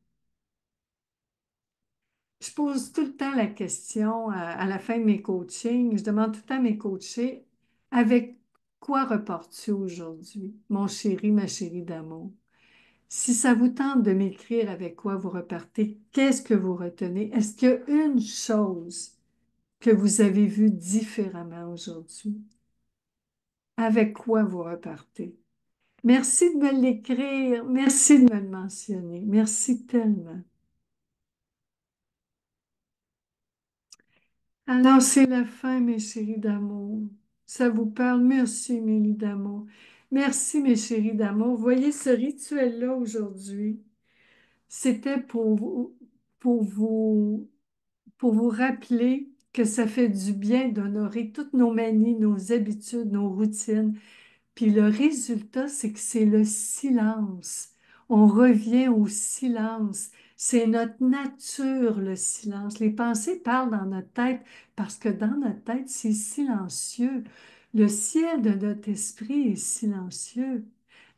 Je pose tout le temps la question à la fin de mes coachings. Je demande tout le temps à mes coachés, avec quoi repars-tu aujourd'hui, mon chéri, ma chérie d'amour? Si ça vous tente de m'écrire avec quoi vous repartez, qu'est-ce que vous retenez? Est-ce qu'il y a une chose que vous avez vue différemment aujourd'hui? Avec quoi vous repartez? Merci de me l'écrire. Merci de me le mentionner. Merci tellement. Alors, c'est la fin, mes chéris d'amour. Ça vous parle? Merci, mes lits d'amour. Merci, mes chéris d'amour. Voyez ce rituel-là aujourd'hui. C'était pour vous, pour vous rappeler que ça fait du bien d'honorer toutes nos manies, nos habitudes, nos routines. Puis le résultat, c'est que c'est le silence. On revient au silence. C'est notre nature, le silence. Les pensées parlent dans notre tête parce que dans notre tête, c'est silencieux. Le ciel de notre esprit est silencieux.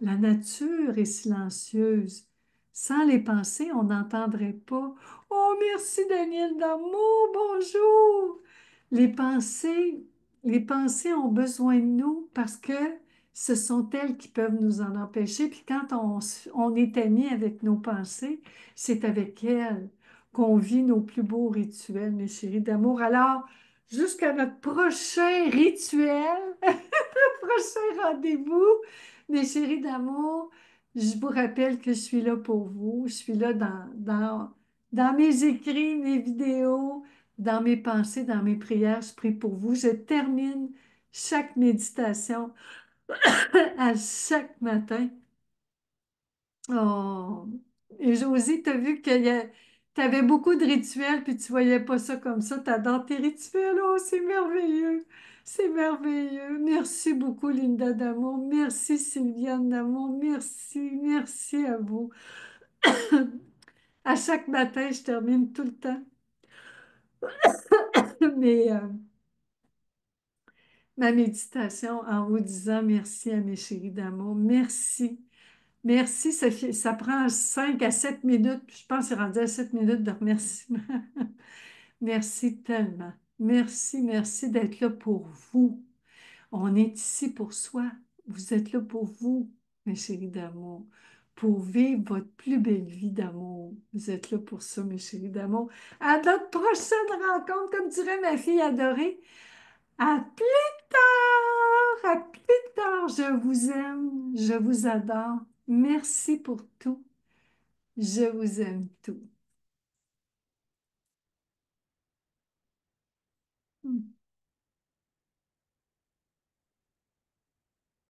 La nature est silencieuse. Sans les pensées, on n'entendrait pas. Oh, merci Daniel d'amour, bonjour. Les pensées, les pensées ont besoin de nous parce que ce sont elles qui peuvent nous en empêcher. Puis quand on est amis avec nos pensées, c'est avec elles qu'on vit nos plus beaux rituels, mes chéris d'amour. Alors, jusqu'à notre prochain rituel, prochain rendez-vous, mes chéris d'amour, je vous rappelle que je suis là pour vous. Je suis là dans mes écrits, mes vidéos, dans mes pensées, dans mes prières. Je prie pour vous. Je termine chaque méditation à chaque matin. Oh. Et Josie, tu as vu que tu avais beaucoup de rituels, puis tu voyais pas ça comme ça. Tu adores tes rituels. Oh, c'est merveilleux. C'est merveilleux. Merci beaucoup, Linda d'amour. Merci, Sylviane d'amour. Merci, merci à vous. À chaque matin, je termine tout le temps mes, ma méditation en vous disant merci à mes chéris d'amour. Merci. Merci, ça prend 5 à 7 minutes. Je pense que c'est rendu à 7 minutes de remerciement. Merci tellement. Merci, merci d'être là pour vous. On est ici pour soi. Vous êtes là pour vous, mes chéris d'amour, pour vivre votre plus belle vie d'amour. Vous êtes là pour ça, mes chéris d'amour. À notre prochaine rencontre, comme dirait ma fille adorée. À plus tard, à plus tard. Je vous aime, je vous adore. Merci pour tout. Je vous aime tout.